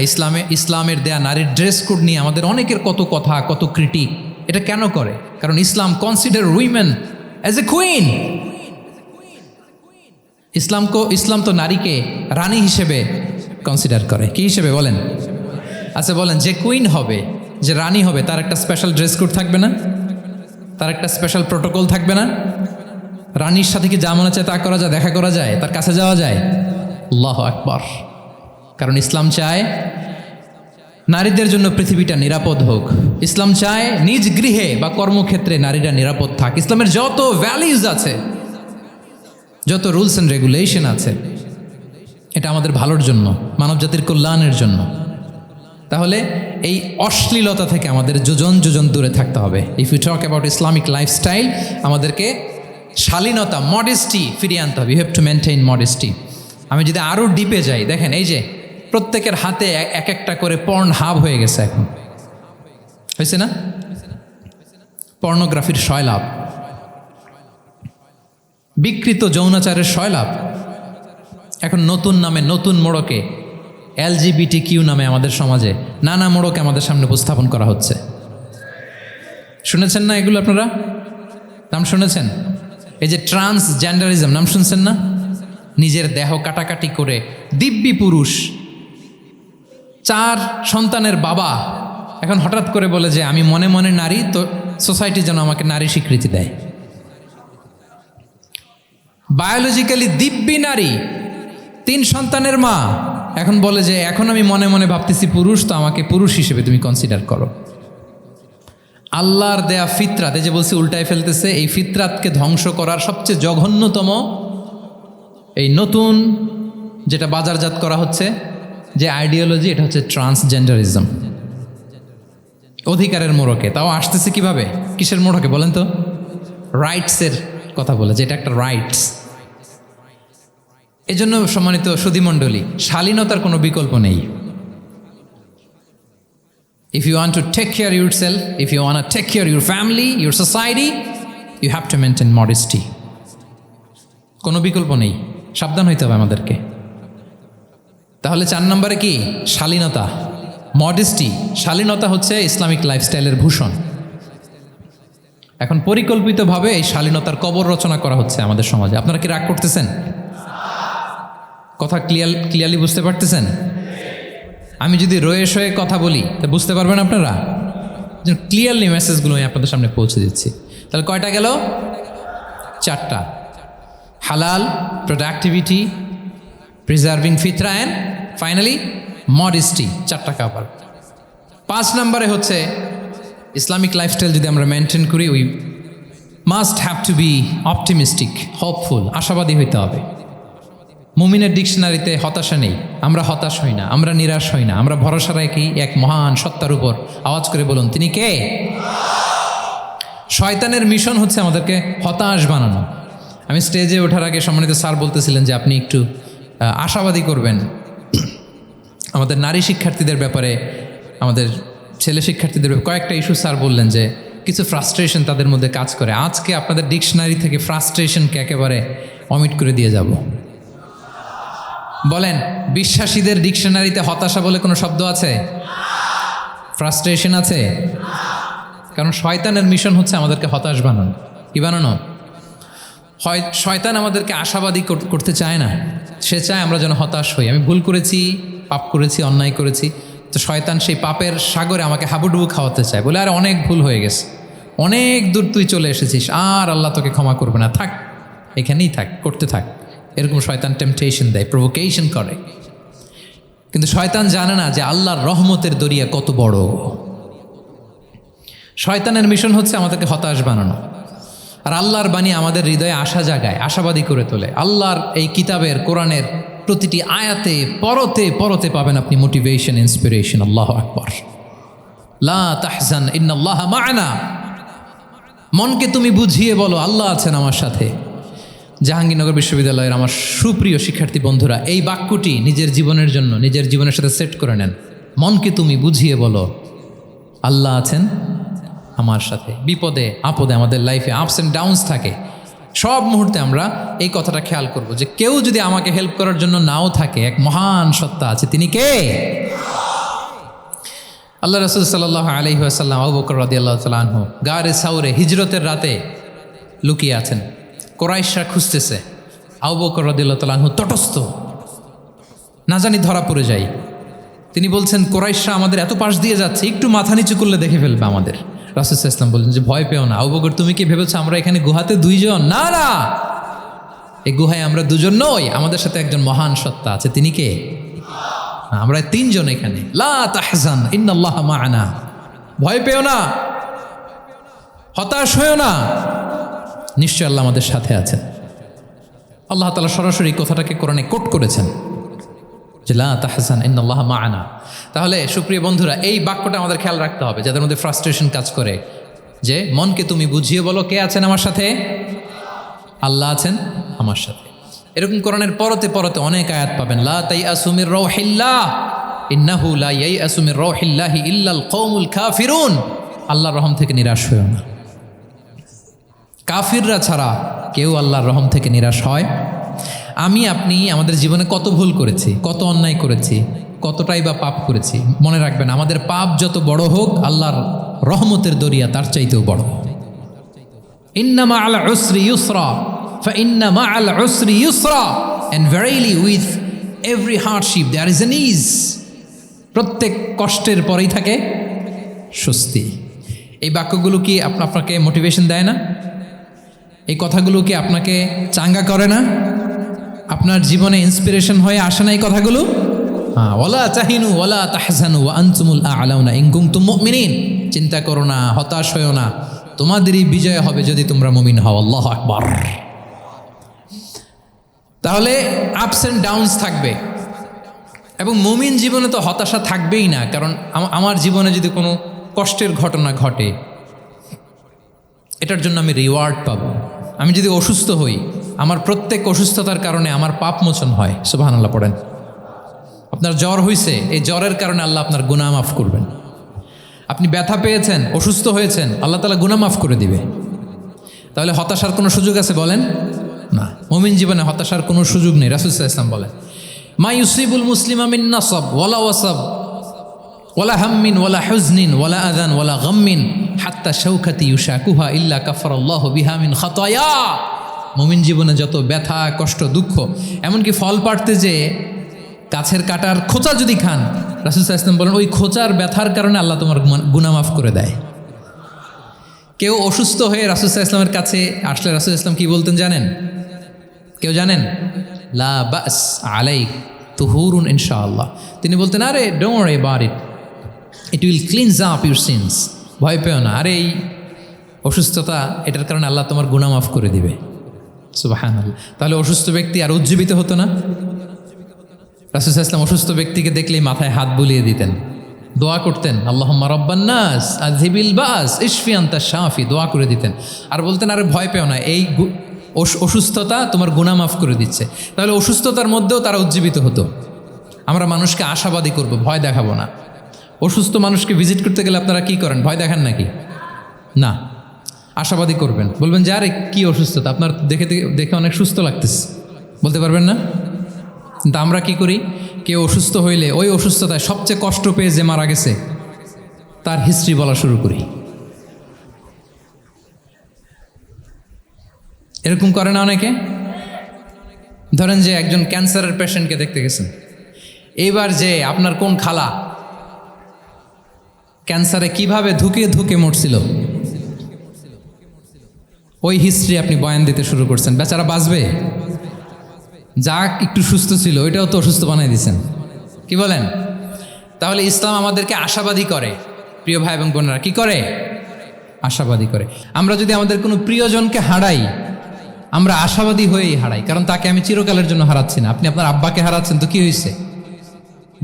ইসলামের দেয়া নারীর ড্রেস কোড নিয়ে আমাদের অনেকের কত কথা, কত ক্রিটিক। এটা কেন করে? কারণ Islam consider women as a queen. ইসলাম তো নারীকে রানী হিসেবে কনসিডার করে। কি হিসেবে বলেন? আচ্ছা বলেন, যে কুইন হবে, যে রানী হবে, তার একটা স্পেশাল ড্রেস কোড থাকবে না? তার একটা স্পেশাল প্রোটোকল থাকবে না? রানীর সাথে কি যা মনে চায় তা করা যায়, দেখা করা যায়, তার কাছে যাওয়া যায়? আল্লাহু আকবার। কারণ ইসলাম চায় নারীদের জন্য পৃথিবীটা নিরাপদ হোক। ইসলাম চায় নিজ গৃহে বা কর্মক্ষেত্রে নারীরা নিরাপদ থাক। ইসলামের যত ভ্যালিউজ আছে, যত রুলস অ্যান্ড রেগুলেশন আছে, এটা আমাদের ভালোর জন্য, মানবজাতির কল্যাণের জন্য। তাহলে এই অশ্লীলতা থেকে আমাদের যোজন যোজন দূরে থাকতে হবে। If you talk about Islamic lifestyle, আমাদেরকে শালীনতা, মডেস্টি ফিরিয়ে আনতে হবে। You have to maintain modesty. আমি যদি আরও ডিপে যাই, দেখেন এই যে প্রত্যেকের হাতে এক একটা করে পর্ন হাব হয়ে গেছে। এখন হয়েছে না? পর্নোগ্রাফির সয়লাভ, বিকৃত যৌনাচারের সয়লাভ। এখন নতুন নামে, নতুন মোড়কে, LGBTQ নামে আমাদের সমাজে নানা মোড়কে আমাদের সামনে উপস্থাপন করা হচ্ছে। শুনেছেন না এগুলো? আপনারা নাম শুনেছেন? এই যে ট্রান্সজেন্ডারিজম, নাম শুনছেন না? নিজের দেহ কাটাকাটি করে দিব্যি পুরুষ, 4 সন্তানের বাবা, এখন হঠাৎ করে বলে যে আমি মনে মনে নারী, তো সোসাইটি যেন আমাকে নারী স্বীকৃতি দেয়। বায়োলজিক্যালি দিব্যি নারী, 3 সন্তানের মা, এখন বলে যে এখন আমি মনে মনে ভাবতেছি পুরুষ, তো আমাকে পুরুষ হিসেবে তুমি কনসিডার করো। আল্লাহর দেয়া ফিতরাত, এই যে বলছি উল্টায় ফেলতেছে, এই ফিতরাতকে ধ্বংস করার সবচেয়ে জঘন্যতম এই নতুন যেটা বাজারজাত করা হচ্ছে যে আইডিওলজি, এটা হচ্ছে ট্রান্সজেন্ডারিজম। অধিকারের মোড়কে, তাও আসতেছে কিভাবে? কিসের মোড়কে বলেন তো? রাইটসের কথা বলে, যেটা একটা রাইটস। এজন্য সম্মানিত সুধীমণ্ডলী, শালীনতার কোনো বিকল্প নেই। If you want to take care of yourself, if you want to take care of your family, your society, you have to maintain modesty. কোনো বিকল্প নেই, সাবধান হইতে হবে আমাদেরকে। তাহলে 4 নম্বরে কি? শালীনতা, মডেস্টি। শালীনতা হচ্ছে ইসলামিক লাইফস্টাইলের ভূষণ। এখন পরিকল্পিতভাবে এই শালীনতার কবর রচনা করা হচ্ছে আমাদের সমাজে। আপনারা কি রাগ করতেছেন? কথা ক্লিয়ারলি বুঝতে পারতেছেন? আমি যদি রয়ে শয়ে কথা বলি তা বুঝতে পারবেন আপনারা? ক্লিয়ারলি মেসেজগুলো আমি আপনাদের সামনে পৌঁছে দিচ্ছি। তাহলে কয়টা গেল? 4টা। হালাল, প্রোডাক্টিভিটি, প্রিজার্ভিং ফিতরা অ্যান্ড ফাইনালি মডেস্টি। 4টা কাভার। 5 নম্বরে হচ্ছে ইসলামিক লাইফস্টাইল যদি আমরা মেনটেন করি, we must have to be optimistic, hopeful, আশাবাদী হইতে হবে। মুমিনের ডিকশনারিতে হতাশা নেই। আমরা হতাশ হই না, আমরা নিরাশ হই না, আমরা ভরসা রাখি এক মহান সত্তার উপর। আওয়াজ করে বলুন, তিনি কে? শয়তানের মিশন হচ্ছে আমাদেরকে হতাশ বানানো। আমি স্টেজে ওঠার আগে সম্মানিত স্যার বলতেছিলেন যে আপনি একটু আশাবাদী করবেন আমাদের নারী শিক্ষার্থীদের ব্যাপারে, আমাদের ছেলে শিক্ষার্থীদের ব্যাপারে। কয়েকটা ইস্যু স্যার বললেন যে কিছু ফ্রাস্ট্রেশন তাদের মধ্যে কাজ করে। আজকে আপনাদের ডিকশনারি থেকে ফ্রাস্ট্রেশনকে একেবারে অমিট করে দিয়ে যাব। বলেন, বিশ্বাসীদের ডিকশনারিতে হতাশা বলে কোনো শব্দ আছে? ফ্রাস্ট্রেশন আছে? কারণ শয়তানের মিশন হচ্ছে আমাদেরকে হতাশ বানানো। কি বানানো? শয়তান আমাদেরকে আশাবাদী করতে চায় না, সে চায় আমরা যেন হতাশ হই। আমি ভুল করেছি, পাপ করেছি, অন্যায় করেছি, তো শয়তান সেই পাপের সাগরে আমাকে হাবুডুবু খাওয়াতে চায়। বলে, আরে অনেক ভুল হয়ে গেছে, অনেক দূর তুই চলে এসেছিস, আর আল্লাহ তোকে ক্ষমা করবে না, থাক এখানেই থাক, করতে থাক। এরকম শয়তান টেম্পটেশন দেয়, প্রভোকেশন করে। কিন্তু শয়তান জানে না যে আল্লাহর রহমতের দরিয়া কত বড়। শয়তানের মিশন হচ্ছে আমাদেরকে হতাশ বানানো, আর আল্লাহর বাণী আমাদের হৃদয়ে আশা জাগায়, আশাবাদী করে তোলে। আল্লাহর এই কিতাবের, কোরআনের প্রতিটি আয়াতে পরতে পরতে পাবেন আপনি মোটিভেশন, ইন্সপিরেশন। আল্লাহু আকবার। লা তাহজান ইন্নাল্লাহা মা'ানা। মনকে তুমি বুঝিয়ে বলো, আল্লাহ আছেন আমার সাথে। জাহাঙ্গীরনগর বিশ্ববিদ্যালয়ের আমার সুপ্রিয় শিক্ষার্থী বন্ধুরা, এই বাক্যটি নিজের জীবনের জন্য, নিজের জীবনের সাথে সেট করে নেন। মনকে তুমি বুঝিয়ে বলো, আল্লাহ আছেন আমার সাথে। বিপদে আপদে, আমাদের লাইফে আপস অ্যান্ড ডাউনস থাকে, সব মুহূর্তে আমরা এই কথাটা খেয়াল করব যে কেউ যদি আমাকে হেল্প করার জন্য নাও থাকে, এক মহান সত্তা আছে। তিনি কে? আল্লাহ রাসূল সাল্লাল্লাহু আলাইহি ওয়াসাল্লাম, আবু বকর রাদিয়াল্লাহু তাআলা আনহু গারে সাউরে হিজরতের রাতে লুকিয়ে আছেন। কুরাইশরা খুঁজতেছে, আবু বকর রাদিয়াল্লাহু তাআলা আনহু তটস্থ, না জানি ধরা পড়ে যাই। তিনি বলছেন, কুরাইশরা আমাদের এত পাশ দিয়ে যাচ্ছে, একটু মাথা নিচু করলে দেখে ফেলবে আমাদের। রাসূল সাল্লাল্লাহু আলাইহি ওয়াসাল্লাম বললেন যে ভয় পেও না। আবু বকর, তুমি কি ভেবেছো আমরা এখানে গুহাতে 2 জন? না না, এই গুহায় আমরা 2 জন নই, আমাদের সাথে একজন মহান সত্তা আছে। তিনি কে? আমরা 3 জন এখানে। লা তাহজান ইন্নাল্লাহা মা'ানা। ভয় পেও না, হতাশ হয়েও না, নিশ্চয় আল্লাহ আমাদের সাথে আছেন। আল্লাহ তাআলা সরাসরি কথাটাকে কোরআনে কোট করেছেন যে লা তাহজান ইন্নাল্লাহা মা'ানা। তাহলে সুপ্রিয় বন্ধুরা, এই বাক্যটা আমাদের খেয়াল রাখতে হবে যাদের মধ্যে ফ্রাস্ট্রেশন কাজ করে, যে মনকে তুমি বুঝিয়ে বলো, কে আছেন আমার সাথে? আল্লাহ আছেন আমার সাথে। এরকম কোরআনের পরতে পরতে অনেক আয়াত পাবেন। লা তাইয়াসু মির রাউহিল্লাহ ইন্নাহু লা ইয়াইয়াসু মির রাউহিল্লাহি ইল্লাল কওমুল কাফিরুন। আল্লাহর রহম থেকে নিরাশ হয়ো না। কাফিররা ছাড়া কেউ আল্লাহর রহম থেকে নিরাশ হয়? আপনি আমাদের জীবনে কত ভুল করেছি, কত অন্যায় করেছি, কতটাই বা পাপ করেছি। মনে রাখবেন, আমাদের পাপ যত বড় হোক, আল্লাহর রহমতের দরিয়া তার চাইতেও বড়। ইন্না মা'আল উসরি ইউসরা ফাইন্না মা'আল উসরি ইউসরা, and verily with every hardship there is an ease. প্রত্যেক কষ্টের পরেই থাকে স্বস্তি। এই বাক্যগুলো কি আপনাকে মোটিভেশন দেয় না? এই কথাগুলো কি আপনাকে চাঙ্গা করে না? আপনার জীবনে ইন্সপিরেশন হয়ে আসে না এই কথাগুলো? ওয়ালা তাহিনু ওয়ালা তাহজানু ওয়া আনতুমুল আ'লাউনা ইন কুনতুম মুমিনিন। চিন্তা করো না, হতাশ হয়ো না, তোমাদেরই বিজয় হবে যদি তোমরা মুমিন হও। আল্লাহু আকবার। তাহলে আপস অ্যান্ড ডাউনস থাকবে, এবং মুমিন জীবনে তো হতাশা থাকবেই না। কারণ আমার জীবনে যদি কোনো কষ্টের ঘটনা ঘটে, এটার জন্য আমি রিওয়ার্ড পাবো, আমি যদি অসুস্থ হই, আমার প্রত্যেক অসুস্থতার কারণে আমার পাপ মোচন হয়। সুবহানাল্লাহ পড়েন। আপনার জ্বর হয়েছে, এই জ্বরের কারণে আল্লাহ আপনার গুনাহ মাফ করবেন। আপনি ব্যথা পেয়েছেন, অসুস্থ হয়েছেন, আল্লাহ তাআলা গুনাহ মাফ করে দিবে। তাহলে হতাশার কোনো সুযোগ আছে বলেন? না, মুমিন জীবনে হতাশার কোনো সুযোগ নেই। রাসূল সাল্লাল্লাহু আলাইহি ওয়াসাল্লাম বলেন, মা ইউসিবুল মুসলিমা মিন নাসাব ওয়ালা ওয়াসাব ওয়ালা হাম্মিন ওয়ালা হুজনিন ওয়ালা আযান ওয়ালা গাম্মিন হাত্তা শাওকাতি ইউশাকুহা ইল্লা কাফারাল্লাহু বিহা মিন খাতায়া। মুমিন জীবনে যত ব্যথা, কষ্ট, দুঃখ, এমনকি ফল পাড়তে যে গাছের কাটার খোঁচা যদি খান, রাসূল সাল্লাল্লাহু আলাইহি ওয়াসাল্লাম বলেন ওই খোঁচার ব্যথার কারণে আল্লাহ তোমার গুনাহ মাফ করে দেয়। কেউ অসুস্থ হয়ে রাসূল সাল্লাল্লাহু আলাইহি ওয়াসাল্লামের কাছে আসলে রাসূল সাল্লাল্লাহু আলাইহি ওয়াসাল্লাম কি বলতেন জানেন? কেউ জানেন? লা বাস আলাইক তুহুরুন ইনশাআল্লাহ। তিনি বলতেন, আরে don't worry about it, it will cleanse up your scenes. ভয় পেও না, আরে এই অসুস্থতা, এটার কারণে আল্লাহ তোমার গুনাহ মাফ করে দিবে। সুবহানাল্লাহ। তাহলে অসুস্থ ব্যক্তি আর উজ্জীবিত হতো না? রাসূল সাল্লাল্লাহু আলাইহি ওয়াসাল্লাম অসুস্থ ব্যক্তিকে দেখলেই মাথায় হাত বুলিয়ে দিতেন, দোয়া করতেন, আল্লাহুম্মা রাব্বান নাস আযহিবিল বাস ইশফি আনতা শাফি, দোয়া করে দিতেন। আর বলতেন, আরে ভয় পেও না, এই অসুস্থতা তোমার গুনাহ মাফ করে দিচ্ছে। তাহলে অসুস্থতার মধ্যেও তারা উজ্জীবিত হতো। আমরা মানুষকে আশাবাদী করব, ভয় দেখাবো না। অসুস্থ মানুষকে ভিজিট করতে গেলে আপনারা কি করেন? ভয় দেখান নাকি? না, আশাবাদী করবেন, বলবেন যে আরে কি অসুস্থতা, আপনার দেখে অনেক সুস্থ লাগতেছে, বলতে পারবেন না? কিন্তু আমরা কি করি? কেউ অসুস্থ হইলে ওই অসুস্থতায় সবচেয়ে কষ্ট পেয়ে যে মারা গেছে তার হিস্ট্রি বলা শুরু করি। এরকম করে না অনেকে? ধরেন যে একজন ক্যান্সারের পেশেন্টকে দেখতে গেছেন, এইবার যে আপনার কোন খালা ক্যান্সারে কিভাবে ধুকে ধুকে মরছিল, ওই হিস্ট্রি আপনি বয়ান দিতে শুরু করছেন। বেচারা বাঁচবে? যাক একটু সুস্থ ছিল ওইটাও তো অসুস্থ বানাই দিয়েছেন। কি বলেন? তাহলে ইসলাম আমাদেরকে আশাবাদী করে। প্রিয় ভাই এবং বোনেরা, কি করে? আশাবাদী করে। আমরা যদি আমাদের কোনো প্রিয়জনকে হারাই, আমরা আশাবাদী হয়েই হারাই, কারণ তাকে আমি চিরকালের জন্য হারাচ্ছি না। আপনি আপনার আব্বাকে হারাচ্ছেন তো কি হয়েছে?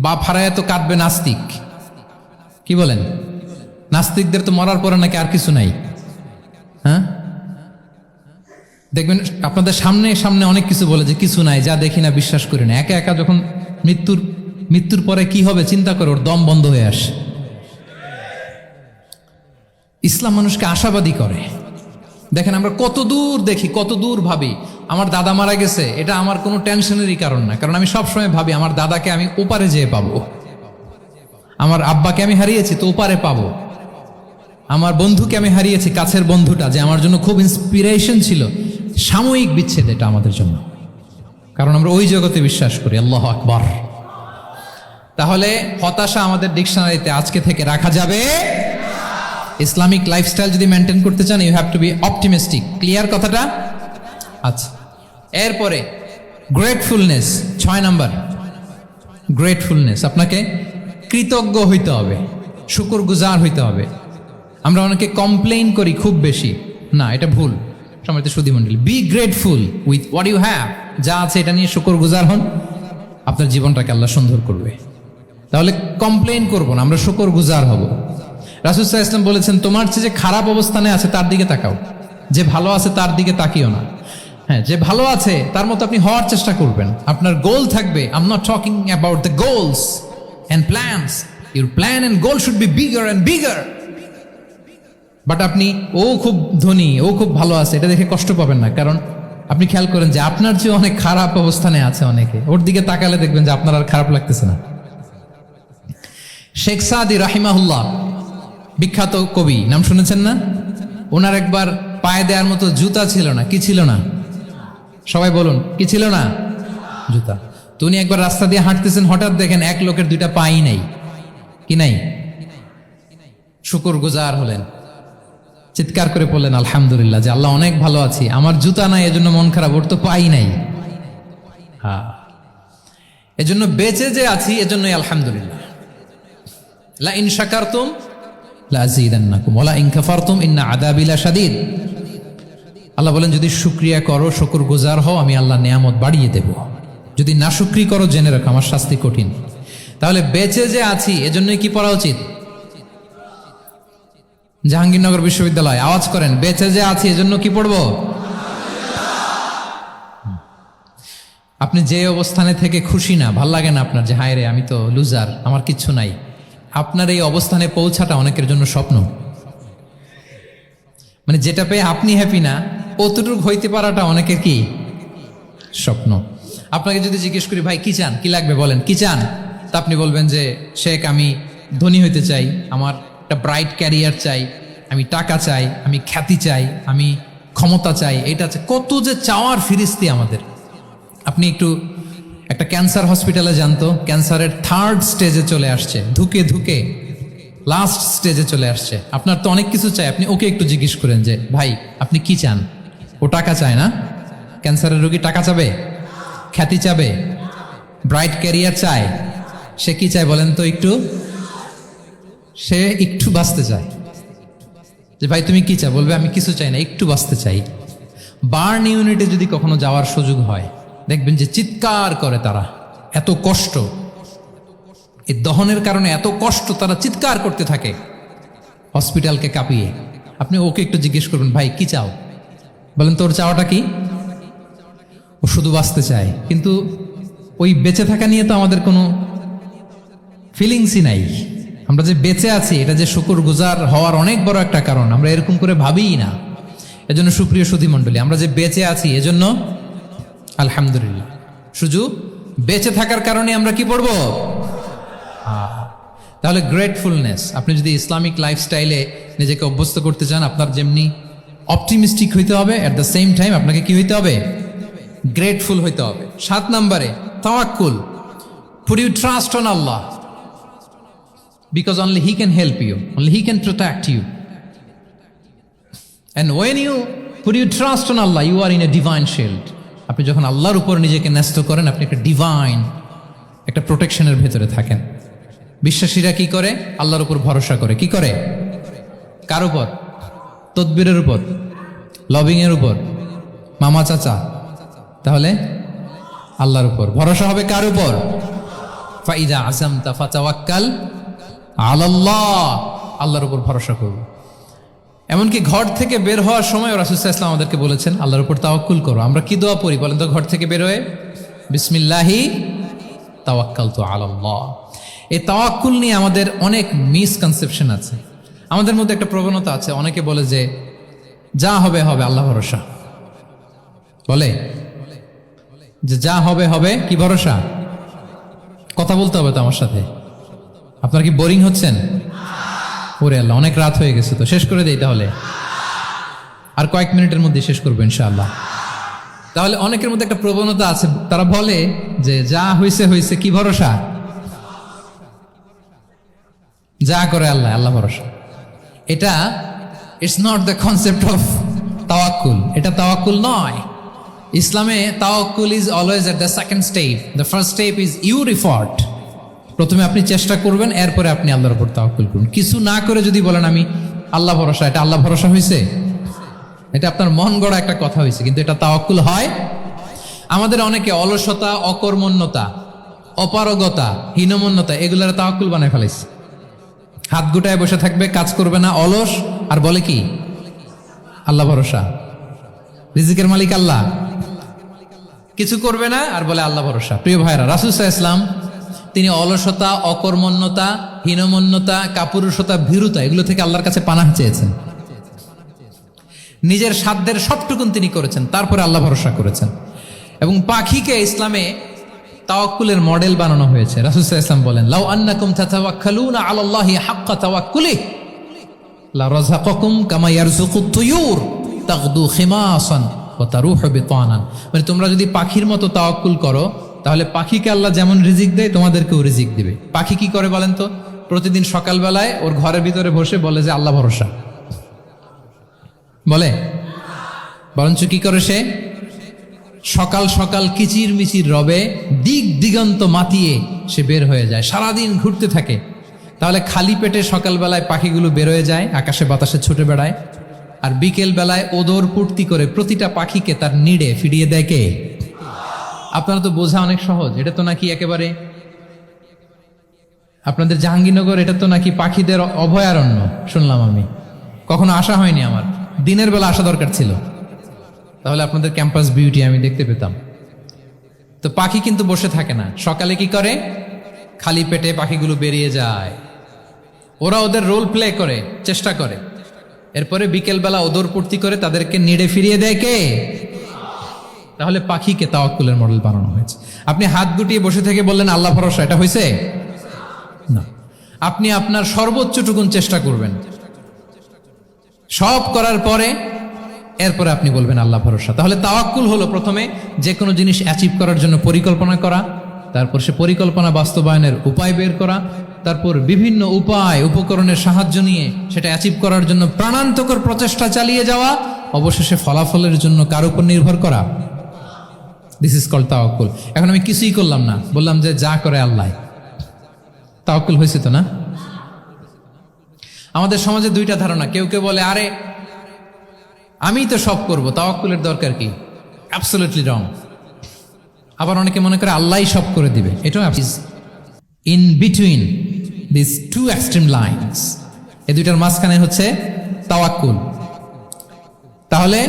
বাপ হারায় তো কাঁদবে নাস্তিক। কি বলেন? নাস্তিকদের তো মরার পরে নাকি আর কিছু নাই। হ্যাঁ, দেখবেন আপনাদের সামনে সামনে অনেক কিছু বলে যে কিছু নাই, যা দেখি না বিশ্বাস করি না। একা একা যখন মৃত্যুর পরে কি হবে চিন্তা করে ওর দম বন্ধ হয়ে আসে। ইসলাম মানুষকে আশাবাদী করে। দেখেন আমরা কত দূর দেখি, কত দূর ভাবি। আমার দাদা মারা গেছে, এটা আমার কোনো টেনশনেরই কারণ না, কারণ আমি সবসময় ভাবি আমার দাদাকে আমি ওপারে যেয়ে পাবো। আমার আব্বাকে আমি হারিয়েছি তো ওপারে পাবো। আমার বন্ধুকে আমি হারিয়েছি, কাছের বন্ধুটা যে আমার জন্য খুব ইন্সপিরেশন ছিল, সাময়িক বিচ্ছেদ এটা আমাদের জন্য, কারণ আমরা ওই জগতে বিশ্বাস করি। আল্লাহু আকবার। তাহলে হতাশা আমাদের ডিকশনারিতে আজকে থেকে রাখা যাবে। ইসলামিক লাইফস্টাইল যদি মেনটেন করতে চান, you have to be optimistic. Clear কথাটা? আচ্ছা, এরপরে গ্রেটফুলনেস, 6 নাম্বার গ্রেটফুলনেস। আপনাকে কৃতজ্ঞ হইতে হবে, শুকরগুজার হইতে হবে। আমরা অনেকে কমপ্লেইন করি খুব বেশি, না এটা ভুল। সম্মানিত সুধীমণ্ডলী, be grateful with what you have. যা আছে এটা নিয়ে শুকরগুজার হন, আপনার জীবনটাকে আল্লাহ সুন্দর করবে। তাহলে কমপ্লেইন করবো না, আমরা শুকরগুজার হব। রাসূল সাল্লাল্লাহু আলাইহি ওয়াসাল্লাম বলেছেন, তোমার চেয়ে যে খারাপ অবস্থানে আছে তার দিকে তাকাও, যে ভালো আছে তার দিকে তাকিও না। হ্যাঁ, যে ভালো আছে তার মতো আপনি হওয়ার চেষ্টা করবেন। আপনার গোল থাকবে। I am not talking about the goals and plans. Your plan and goal should be bigger and bigger. But আপনি ও খুব ধনী, ও খুব ভালো আছে, এটা দেখে কষ্ট পাবেন না, কারণ আপনি খেয়াল করেন যে আপনার চেয়ে অনেক খারাপ অবস্থানে আছে অনেকে। ওর দিকে তাকালে দেখবেন যে আপনার আর খারাপ লাগতেছে না। শেখ সাদি রাহিমাহুল্লাহ, বিখ্যাত কবি, নাম শুনেছেন না? ওনার একবার পায়ে দেওয়ার মতো জুতা ছিল না। কি ছিল না? সবাই বলুন, কি ছিল না? জুতা। তো উনি একবার রাস্তা দিয়ে হাঁটতেছেন, হঠাৎ দেখেন এক লোকের 2টা পাই নাই। কি নাই? শুকরগুজার হলেন, চিৎকার করে বললেন আলহামদুলিল্লাহ, যে আল্লাহ অনেক ভালো আছি, আমার জুতা নাই এজন্য মন খারাপ, ওর তো পাই নাই। হ্যাঁ, এজন্য বেঁচে যে আছি এজন্যই আলহামদুলিল্লাহ। লা ইন শাকারতুম লা আযীদান্নাকুম ওয়া লা ইন কাফারতুম ইন্না আযাবি লাশাদীদ। আল্লাহ বলেন, যদি শুকরিয়া করো, শুকরগুজার হও, আমি আল্লাহ নিয়ামত বাড়িয়ে দেব। যদি নাশুকরি করো, জেনে রাখো আমার শাস্তি কঠিন। তাহলে বেঁচে যে আছি এজন্যই কি পড়া উচিত? জাহাঙ্গীরনগর বিশ্ববিদ্যালয় আওয়াজ করেন, বেঁচে যে আছি এজন্য কি পড়বো? আপনি যে অবস্থানে থেকে খুশি না, ভাল লাগে না আপনার, যে হায় রে আমি তো লুজার, আমার কিচ্ছু নাই, আপনার এই অবস্থানে পৌঁছাটা অনেকের জন্য স্বপ্ন। মানে যেটা পেয়ে আপনি হ্যাপি না, অতটুকু হইতে পারাটা অনেকের কি স্বপ্ন। আপনাকে যদি জিজ্ঞেস করি ভাই কি চান, কি লাগবে বলেন, কি চান, তা আপনি বলবেন যে শেখ আমি ধনী হইতে চাই, আমার একটা ব্রাইট ক্যারিয়ার চাই, আমি টাকা চাই, আমি খ্যাতি চাই, আমি ক্ষমতা চাই, এটা চাই। কত যে চাওয়ার ফিরিস্তি আমাদের। আপনি একটু একটা ক্যান্সার হসপিটালে জানতো, ক্যান্সারের 3rd স্টেজে চলে আসছে, ধুকে ধুকে লাস্ট স্টেজে চলে আসছে। আপনার তো অনেক কিছু চাই, আপনি ওকে একটু জিজ্ঞেস করেন যে ভাই আপনি কি চান। ও টাকা চায় না? ক্যান্সারের রোগী টাকা চাবে, খ্যাতি চাবে, ব্রাইট ক্যারিয়ার চায়। সে কি চায় বলেন তো একটু? সে একটু বাঁচতে চায়। যে ভাই তুমি কি চাও, বলবে আমি কিছু চাই না, একটু বাঁচতে চাই। বার্ন ইউনিটে যদি কখনো যাওয়ার সুযোগ হয়, দেখবেন যে চিৎকার করে তারা, এত কষ্ট, এই দহনের কারণে এত কষ্ট, তারা চিৎকার করতে থাকে হসপিটালকে কাঁপিয়ে। আপনি ওকে একটু জিজ্ঞেস করবেন ভাই কি চাও, বলেন তোর চাওয়াটা কি? ও শুধু বাঁচতে চায়, কিন্তু ওই বেঁচে থাকা নিয়ে তো আমাদের কোনো ফিলিংসই নাই। আমরা যে বেঁচে আছি এটা যে শুকরগুজার হওয়ার অনেক বড় একটা কারণ, আমরা এরকম করে ভাবিই না। এজন্য সুপ্রিয় সুধী মণ্ডলী, আমরা যে বেঁচে আছি এজন্য আলহামদুলিল্লাহ। শুধু বেঁচে থাকার কারণে আমরা কি পড়বো? তাহলে গ্রেটফুলনেস, আপনি যদি ইসলামিক লাইফস্টাইলে নিজেকে অভ্যস্ত করতে চান, আপনার যেমনি অপটিমিস্টিক হইতে হবে, অ্যাট দ্য সেম টাইম আপনাকে কি হইতে হবে? গ্রেটফুল হইতে হবে। 7 নম্বরে তাওয়াক্কুল। Put you trust on Allah because only He can help you, only He can protect you. And when you put your trust on Allah, you are in a divine shield. আপনি যখন আল্লাহর উপর নিজেকে ন্যস্ত করেন, আপনি একটা ডিভাইন, একটা প্রোটেকশনের ভেতরে থাকেন। বিশ্বাসীরা কি করে? আল্লাহর উপর ভরসা করে। কি করে? কার উপর? তদবিরের উপর, লবিংয়ের উপর, মামা চাচা। তাহলে আল্লাহর উপর ভরসা হবে। কার উপর? ফাইদা আযামতা ফাতাওয়াক্কাল আলাল্লাহ, আল্লাহর উপর ভরসা করব। এমনকি ঘর থেকে বের হওয়ার সময় রাসূল সাল্লাল্লাহু আলাইহি ওয়াসাল্লাম আমাদেরকে বলেছেন আল্লাহর উপর তাওয়াক্কুল করো। আমরা কি দোয়া পড়ি বলেন তো ঘর থেকে বের হয়ে? বিসমিল্লাহি তাওয়াক্কালতু আলাল্লাহ। এই তাওয়াক্কুল নিয়ে আমাদের অনেক মিসকনসেপশন আছে। আমাদের মধ্যে একটা প্রবণতা আছে, অনেকে বলে যে যা হবে হবে, আল্লাহ ভরসা। বলে যে যা হবে হবে, কি ভরসা? কথা বলতে হবে তো আমার সাথে। আপনারা কি বোরিং হচ্ছেন? ওরে আল্লাহ, অনেক রাত হয়ে গেছে, তো শেষ করে দেই তাহলে। আর কয়েক মিনিটের মধ্যে শেষ করবো ইনশাআল্লাহ। তাহলে অনেকের মধ্যে একটা প্রবণতা আছে, তারা বলে যে যা হয়েছে হয়েছে, কি ভরসা? যা করে আল্লাহ, আল্লাহ ভরসা। এটা it's not the concept of তাওয়াক্কুল। এটা তাওয়াক্কুল নয়। ইসলামে তাওয়াক্কুল is always at the second step. The first step is your effort. প্রথমে আপনি চেষ্টা করবেন, এরপরে আপনি আল্লাহর উপর তাওয়াক্কুল করুন। কিছু না করে যদি বলেন আমি আল্লাহ ভরসা, এটা আল্লাহ ভরসা হয়েছে? এটা আপনার মন গড়া একটা কথা হয়েছে, কিন্তু এটা তাওয়াক্কুল হয়? আমাদের অনেকে অলসতা, অকর্মণ্যতা, অপারগতা, হীনমন্যতা, এগুলোর তাওয়াক্কুল বানায় ফেলেছে। হাত গুটায় বসে থাকবে, কাজ করবে না, অলস, আর বলে কি আল্লাহ ভরসা। রিজিকের মালিক আল্লাহ, কিছু করবে না আর বলে আল্লাহ ভরসা। প্রিয় ভাইরা, রাসূল সাল্লাল্লাহু আলাইহি ওয়াসাল্লাম তিনি অলসতা, অকর্মণ্যতা, হীনমন্যতা, কাপুরুষতা, ভীরুতা, এগুলো থেকে আল্লাহর কাছে পানাহ চেয়েছেন। নিজের সাধ্যের সবটুকুন তিনি করেছেন, তারপরে আল্লাহ ভরসা করেছেন। এবং পাখিকে ইসলামে তাওয়াক্কুলের মডেল বানানো হয়েছে। রাসূল সাল্লাল্লাহু আলাইহি ওয়াসাল্লাম বলেন, লাউ আন্নাকুম তাতাওয়াক্কালুনা আলাল্লাহি হাক্কা তাওয়াক্কুলিহি লা রাযাকাকুম কামা ইয়ারযুকুত তুয়ুর তাগদু খিমাসান ওয়া তারুহু বিতানান। মানে তোমরা যদি পাখির মতো তাওয়াক্কুল করো, তাহলে পাখিকে আল্লাহ যেমন রিজিক দেয় তোমাদেরকেও রিজিক দিবে। পাখি কি করে বলেন তো? প্রতিদিন সকালবেলায় ওর ঘরের ভিতরে বসে বলে যে আল্লাহ ভরসা। বলে? বরঞ্চ কি করে সে? সকাল সকাল কিচির মিচির রবে, দিক দিগন্ত মাতিয়ে সে বের হয়ে যায়, সারাদিন ঘুরতে থাকে। তাহলে খালি পেটে সকালবেলায় পাখিগুলো বের হয়ে যায়, আকাশে বাতাসে ছুটে বেড়ায়, আর বিকেল বেলায় ওদর পূর্তি করে প্রতিটা পাখিকে তার নিড়ে ফিরিয়ে দেয় কে? আপনারা তো বোঝা অনেক সহজ। এটা তো নাকি একেবারে আপনাদের জাহাঙ্গীরনগর, এটা তো নাকি পাখিদের অভয়ারণ্য শুনলাম আমি। কখনো আসা হয়নি আমার, দিনের বেলা আসা দরকার ছিল, তাহলে আপনাদের ক্যাম্পাস বিউটি আমি দেখতে পেতাম। তো পাখি কিন্তু বসে থাকে না, সকালে কি করে, খালি পেটে পাখিগুলো বেরিয়ে যায়, ওরা ওদের রোল প্লে করে, চেষ্টা করে, এরপরে বিকেলবেলা ওদর পূর্তি করে তাদেরকে নিড়ে ফিরিয়ে দেয় কে? তাহলে পাখিকে তাওয়াক্কুলের মডেল বানানো হয়েছে। আপনি হাত গুটিয়ে বসে থেকে বললেন আল্লাহ ভরসা, এটা হয়েছে না। আপনি আপনার সর্বোচ্চটুকুন চেষ্টা করবেন, সব করার পরে এরপরে আপনি বলবেন আল্লাহ ভরসা। তাহলে তাওয়াক্কুল হলো প্রথমে যে কোনো জিনিস অ্যাচিভ করার জন্য পরিকল্পনা করা, তারপর সে পরিকল্পনা বাস্তবায়নের উপায় বের করা, তারপর বিভিন্ন উপায় উপকরণের সাহায্য নিয়ে সেটা অ্যাচিভ করার জন্য প্রাণান্তকর প্রচেষ্টা চালিয়ে যাওয়া, অবশেষে ফলাফলের জন্য কার উপর নির্ভর করা। দিস ইজ কল্ড তাওয়াক্কুল। এখন আমি কিছুই করলাম না, বললাম যে যা করে আল্লাহ, তাওয়াক্কুল হয়েছে তো না? আমাদের সমাজে দুইটা ধারণা, কেউ কেউ বলে আরে আমি তো সব করব, তাওয়াক্কুলের দরকার কি? Absolutely wrong. আবার অনেকে মনে করে আল্লাহই সব করে দিবে, এটাও in between this two extreme lines, এই দুইটার মাঝখানে হচ্ছে তাওয়াক্কুল। তাহলে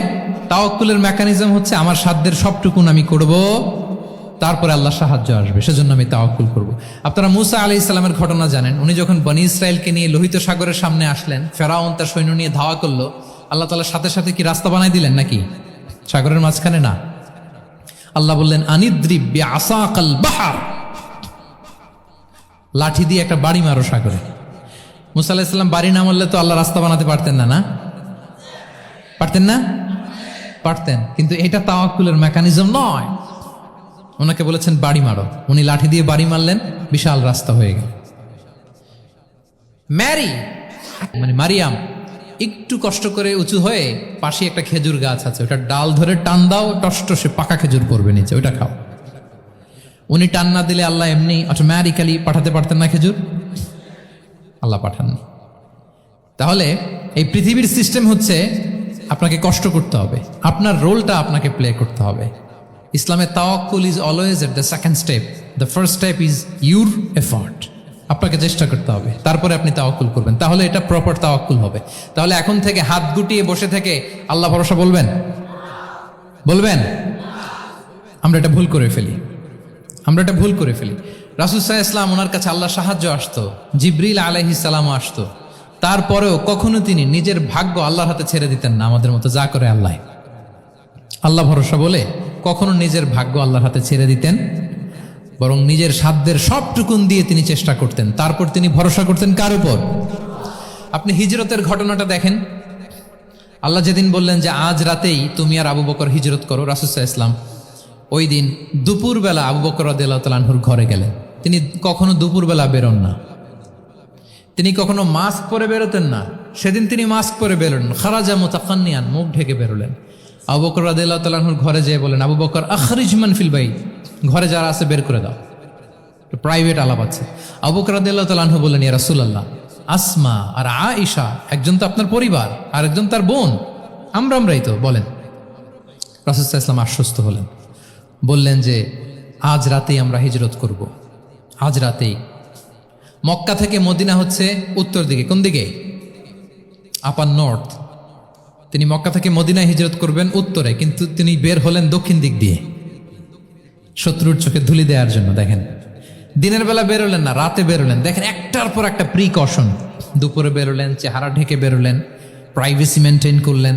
তাওয়াক্কুলের মেকানিজম হচ্ছে আমার সাধ্যের সবটুকুন আমি করব, তারপরে আল্লাহ সাহায্য আসবে, সেজন্য আমি তাওয়াক্কুল করব। আপনারা মুসা আলাইহিস সালামের ঘটনা জানেন, উনি যখন বনি ইসরায়েলকে নিয়ে লোহিত সাগরের সামনে আসলেন, ফেরাউন তার সৈন্য নিয়ে ধাওয়া করলো, আল্লাহ তাআলার সাথে সাথে কি রাস্তা বানাই দিলেন নাকি? সাগরের মাঝখানে না, আল্লাহ বললেন আনিদ্রিব বিআসাকাল বাহর, লাঠি দিয়ে একটা বাড়ি মারো সাগরে। মুসা আলাইহিস সালাম বাড়ি না মারলে তো আল্লাহ রাস্তা বানাতে পারতেন না, না পারতেন না? পারতেন, কিন্তু এটা তাওয়াক্কুলের মেকানিজম নয়। ওনাকে বলেছেন বাড়ি মারো, উনি লাঠি দিয়ে বাড়ি মারলেন, বিশাল রাস্তা হয়ে গেল। মারিয়াম একটু কষ্ট করে উঁচু হয়ে পাশে একটা খেজুর গাছ আছে, ওটা ডাল ধরে টান দাও, টসটসে পাকা খেজুর পড়বে নিচে, ওইটা খাও। উনি টান না দিলে আল্লাহ এমনি অটোমেটিক্যালি পাঠাতে পারতেন না খেজুর? আল্লাহ পাঠাননি। তাহলে এই পৃথিবীর সিস্টেম হচ্ছে আপনাকে কষ্ট করতে হবে, আপনার রোলটা আপনাকে প্লে করতে হবে। ইসলামের তাওয়াক্কুল is always at the second step, the first step is your effort. আপনাকে চেষ্টা করতে হবে, তারপরে আপনি তাওয়াক্কুল করবেন, তাহলে এটা প্রপার তাওয়াক্কুল হবে। তাহলে এখন থেকে হাত গুটিয়ে বসে থেকে আল্লাহ ভরসা বলবেন? বলবেন? আমরা এটা ভুল করে ফেলি, রাসূল সাল্লাল্লাহু আলাইহি ওয়াসাল্লাম, ওনার কাছে আল্লাহ সাহায্য আসতো, জিবরিল আলাইহিস সালামও আসতো, তারপরেও কখনো তিনি নিজের ভাগ্য আল্লাহর হাতে ছেড়ে দিতেন না। আমাদের মতো যা করে আল্লাহ ভরসা বলে কখনো নিজের ভাগ্য আল্লাহর হাতে ছেড়ে দিতেন, বরং নিজের সাধ্যের সবটুকুন দিয়ে তিনি চেষ্টা করতেন, তারপর তিনি ভরসা করতেন কার উপর? আপনি হিজরতের ঘটনাটা দেখেন, আল্লাহ যেদিন বললেন যে আজ রাতেই তুমি আর আবু বকর হিজরত করো, রাসূল সাল্লাল্লাহু আলাইহি ওয়াসাল্লাম ওই দিন দুপুরবেলা আবু বকর রাদিয়াল্লাহু তাআলা আনহুর ঘরে গেলেন। তিনি কখনো দুপুরবেলা বেরোন না, তিনি কখনো মাস্ক পরে বেরোতেন না। সেদিন তিনি মাস্ক পরে বেরোলেন, খারাজা মুতাকান্নিয়ান, মুখ ঢেকে বেরোলেন। আবু বকর রাদিয়াল্লাহু তাআলা আনহুর ঘরে যেয়ে বলেন, আবু বকর আখরিজ মান ফিল বাইত, ঘরে যারা আছে বের করে দাও, প্রাইভেট আলাপ আছে। আবু বকর রাদিয়াল্লাহু তাআলা আনহু বললেন, ইয়া রাসূলুল্লাহ, আসমা আর আয়েশা, একজন তো আপনার পরিবার আর একজন তার বোন, আমরাই তো, বলেন। রাসূল সাল্লাল্লাহু আলাইহি ওয়াসাল্লাম আশ্বস্ত হলেন, বললেন যে আজ রাতেই আমরা হিজরত করব, আজ রাতেই। মক্কা থেকে মদিনা হচ্ছে উত্তর দিকে, কোন দিকে? আপার নর্থ। তিনি মক্কা থেকে মদিনায় হিজরত করবেন উত্তরে, কিন্তু তিনি বের হলেন দক্ষিণ দিক দিয়ে, শত্রুর চোখে ধুলি দেওয়ার জন্য। দেখেন, দিনের বেলা বেরোলেন না, রাতে বেরোলেন। দেখেন, একটার পর একটা প্রিকশন। দুপুরে বেরোলেন, চেহারা ঢেকে বেরোলেন, প্রাইভেসি মেনটেন করলেন।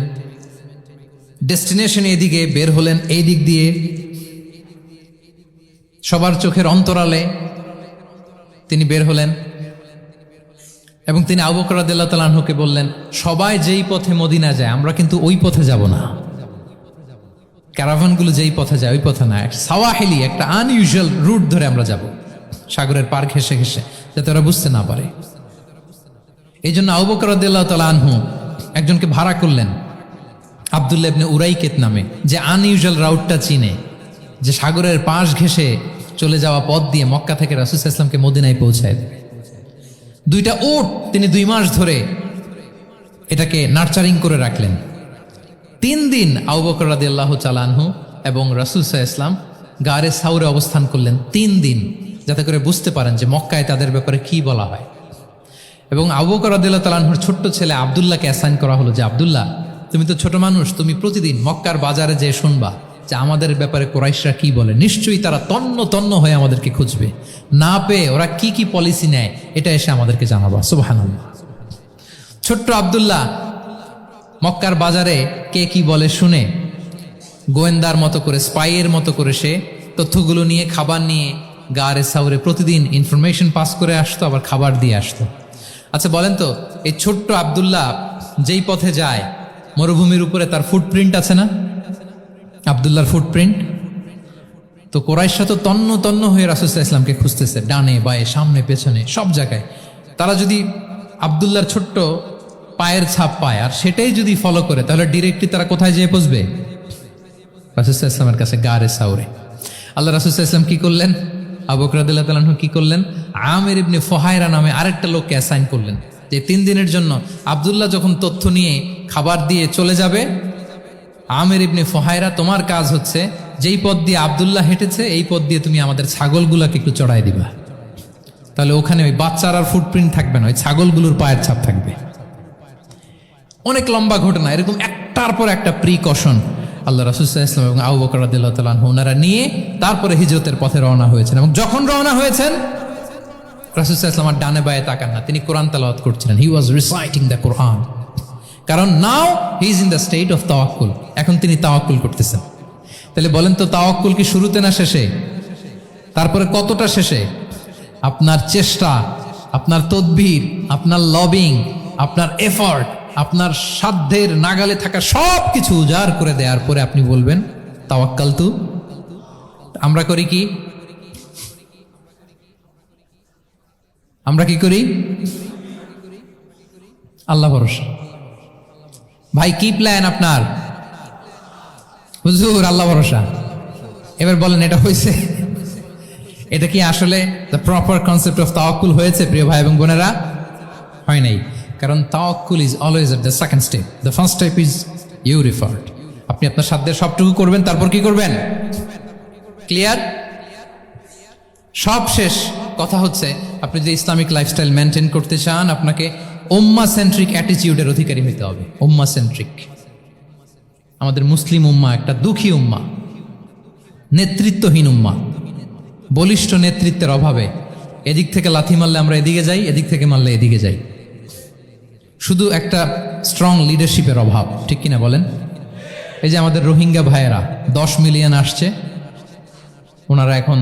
ডেস্টিনেশন এদিকে, বের হলেন এই দিক দিয়ে, সবার চোখের অন্তরালে তিনি বের হলেন। এবং তিনি আবু বকর রাদিয়াল্লাহু তাআলা আনহুকে বললেন, সবাই যেই পথে মদিনা যায় আমরা কিন্তু ওই পথে যাব না, ক্যারাভানগুলো যেই পথে যায় ওই পথে না, সাওয়াহিলি একটা আনইউজুয়াল রুট ধরে আমরা যাব, সাগরের পার ঘেঁষে ঘেঁষে, যাতে ওরা বুঝতে না পারে। এই জন্য আবু বকর রাদিয়াল্লাহু তাআলা আনহু একজনকে ভাড়া করলেন, আব্দুল্লাহ ইবনে উরাইকেত নামে, যে আনইউজুয়াল রাউটটা চিনে, যে সাগরের পাশ ঘেঁষে চলে যাওয়া পথ দিয়ে মক্কা থেকে রাসূল সাল্লাল্লাহু আলাইহি ওয়াসাল্লামকে মদিনায় পৌঁছায় দেবে। 2টা উট তিনি 2 মাস ধরে এটাকে নার্চারিং করে রাখলেন। 3 দিন আবু বকর রাদিয়াল্লাহু তাআলা আনহু এবং রাসূল সাল্লাল্লাহু আলাইহি ওয়াসাল্লাম গারে সাউরে অবস্থান করলেন 3 দিন, যাতে করে বুঝতে পারেন যে মক্কায় তাদের ব্যাপারে কি বলা হয়। এবং আবু বকর রাদিয়াল্লাহু তাআলা আনহুর ছোট্ট ছেলে আব্দুল্লাহকে অ্যাসাইন করা হলো যে, আব্দুল্লাহ, তুমি তো ছোট মানুষ, তুমি প্রতিদিন মক্কার বাজারে যেয়ে শুনবা যে আমাদের ব্যাপারে কুরাইশরা কি বলে। নিশ্চয়ই তারা তন্ন তন্ন হয়ে আমাদেরকে খুঁজবে, না পেয়ে ওরা কি কি পলিসি নেয় এটা এসে আমাদেরকে জানাবা। সুবহানাল্লাহ। ছোট্ট আব্দুল্লাহ মক্কার বাজারে কে কি বলে শুনে গোয়েন্দার মতো করে, স্পাইয়ের মতো করে সে তথ্যগুলো নিয়ে, খাবার নিয়ে গারে সাউরে প্রতিদিন ইনফরমেশন পাস করে আসতো, আবার খাবার দিয়ে আসতো। আচ্ছা বলেন তো, এই ছোট্ট আব্দুল্লাহ যেই পথে যায়, মরুভূমির উপরে তার ফুটপ্রিন্ট আছে না? আব্দুল্লাহর ফুটপ্রিন্ট। তো কোরাইশরা তো তন্ন তন্ন হয়ে রাসূল সাল্লাল্লাহু আলাইহি ওয়াসাল্লামকে খুঁজতেছে, ডানে বায়ে সামনে পেছনে সব জায়গায়। তারা যদি আব্দুল্লাহর ছোট্ট পায়ের ছাপ পায় আর সেটাই যদি ফলো করে, তাহলে ডিরেক্টলি তারা কোথায় যেয়ে পৌঁছবে? রাসূল সাল্লাল্লাহু আলাইহি ওয়াসাল্লামের কাছে, গারে সাউরে। আল্লাহ রাসূল সাল্লাল্লাহু আলাইহি ওয়াসাল্লাম কি করলেন? আবু বকর রাদিয়াল্লাহু তাআলা আনহু কি করলেন? আমির ইবনে ফুহায়রা নামে আরেকটা লোককে অ্যাসাইন করলেন যে 3 দিনের জন্য আব্দুল্লাহ যখন তথ্য নিয়ে খাবার দিয়ে চলে যাবে, আমির ইবনে ফুহায়রা তোমার কাজ হচ্ছে যেই পথ দিয়ে আব্দুল্লাহ হেঁটেছে এই পথ দিয়ে তুমি আমাদের ছাগলগুলোকে একটু চড়াই দিবা। তাহলে ওখানে ওই বাচ্চার আর ফুটপ্রিন্ট থাকবে না, ওই ছাগলগুলোর পায়ের ছাপ থাকবে। অনেক লম্বা ঘটনা, এরকম একটার পর একটা প্রিকশন আল্লাহ রাসূল সাল্লাল্লাহু আলাইহি ওয়াসাল্লাম এবং আবু বকর রাদিয়াল্লাহু তাআলা আনহু ওনারা নিয়ে তারপরে হিজরতের পথে রওনা হয়েছেন। এবং যখন রওনা হয়েছেন, রাসূল সাল্লাল্লাহু আলাইহি ওয়াসাল্লাম ডানে বায়ে তাকান না, তিনি কোরআন তেলাওয়াত করছিলেন। He was reciting the Quran. কারণ now he is in the state of তাওয়াক্কুল, এখন তিনি তাওয়াক্কুল করতেছেন। তাহলে বলেন তো, তাওয়াক্কুল কি শুরুতে না শেষে? তারপরে কতটা শেষে? আপনার চেষ্টা, আপনার তদবির, আপনার লবিং, আপনার এফর্ট, আপনার সাধ্যের নাগালে থাকা সব কিছু উজাড় করে দেওয়ার পরে আপনি বলবেন তাওয়াক্কালতু। আমরা করি কি? আমরা কি করি? আল্লাহ ভরসা। ভাই কি প্ল্যান আপনার? হুজুর আল্লাহ ভরসা। এবার বলেন এটা হয়েছে? এটা কি আসলে দ্য প্রপার কনসেপ্ট অফ তাওয়াক্কুল হয়েছে প্রিয় ভাই এবং বোনেরা? হয় নাই। কারণ তাওয়াক্কুল is always at the second step. The first step is you referred. আপনি আপনার সাধ্যের সবটুকু করবেন, তারপর কি করবেন? ক্লিয়ার? সব শেষ। কথা হচ্ছে, আপনি যদি ইসলামিক লাইফস্টাইল মেনটেন করতে চান, আপনাকে উম্মাহ সেন্ট্রিক অ্যাটিটিউডের অধিকারী হইতে হবে। উম্মাহ সেন্ট্রিক। আমাদের মুসলিম উম্মাহ একটা দুঃখী উম্মাহ, নেতৃত্বহীন উম্মাহ, বলিষ্ঠ নেতৃত্বের অভাবে এদিক থেকে লাথি মারলে আমরা এদিকে যাই, এদিক থেকে মারলে এদিকে যাই। শুধু একটা স্ট্রং লিডারশিপের অভাব, ঠিক কিনা বলেন? এই যে আমাদের রোহিঙ্গা ভাইয়েরা 10 মিলিয়ন আসছে, ওনারা এখন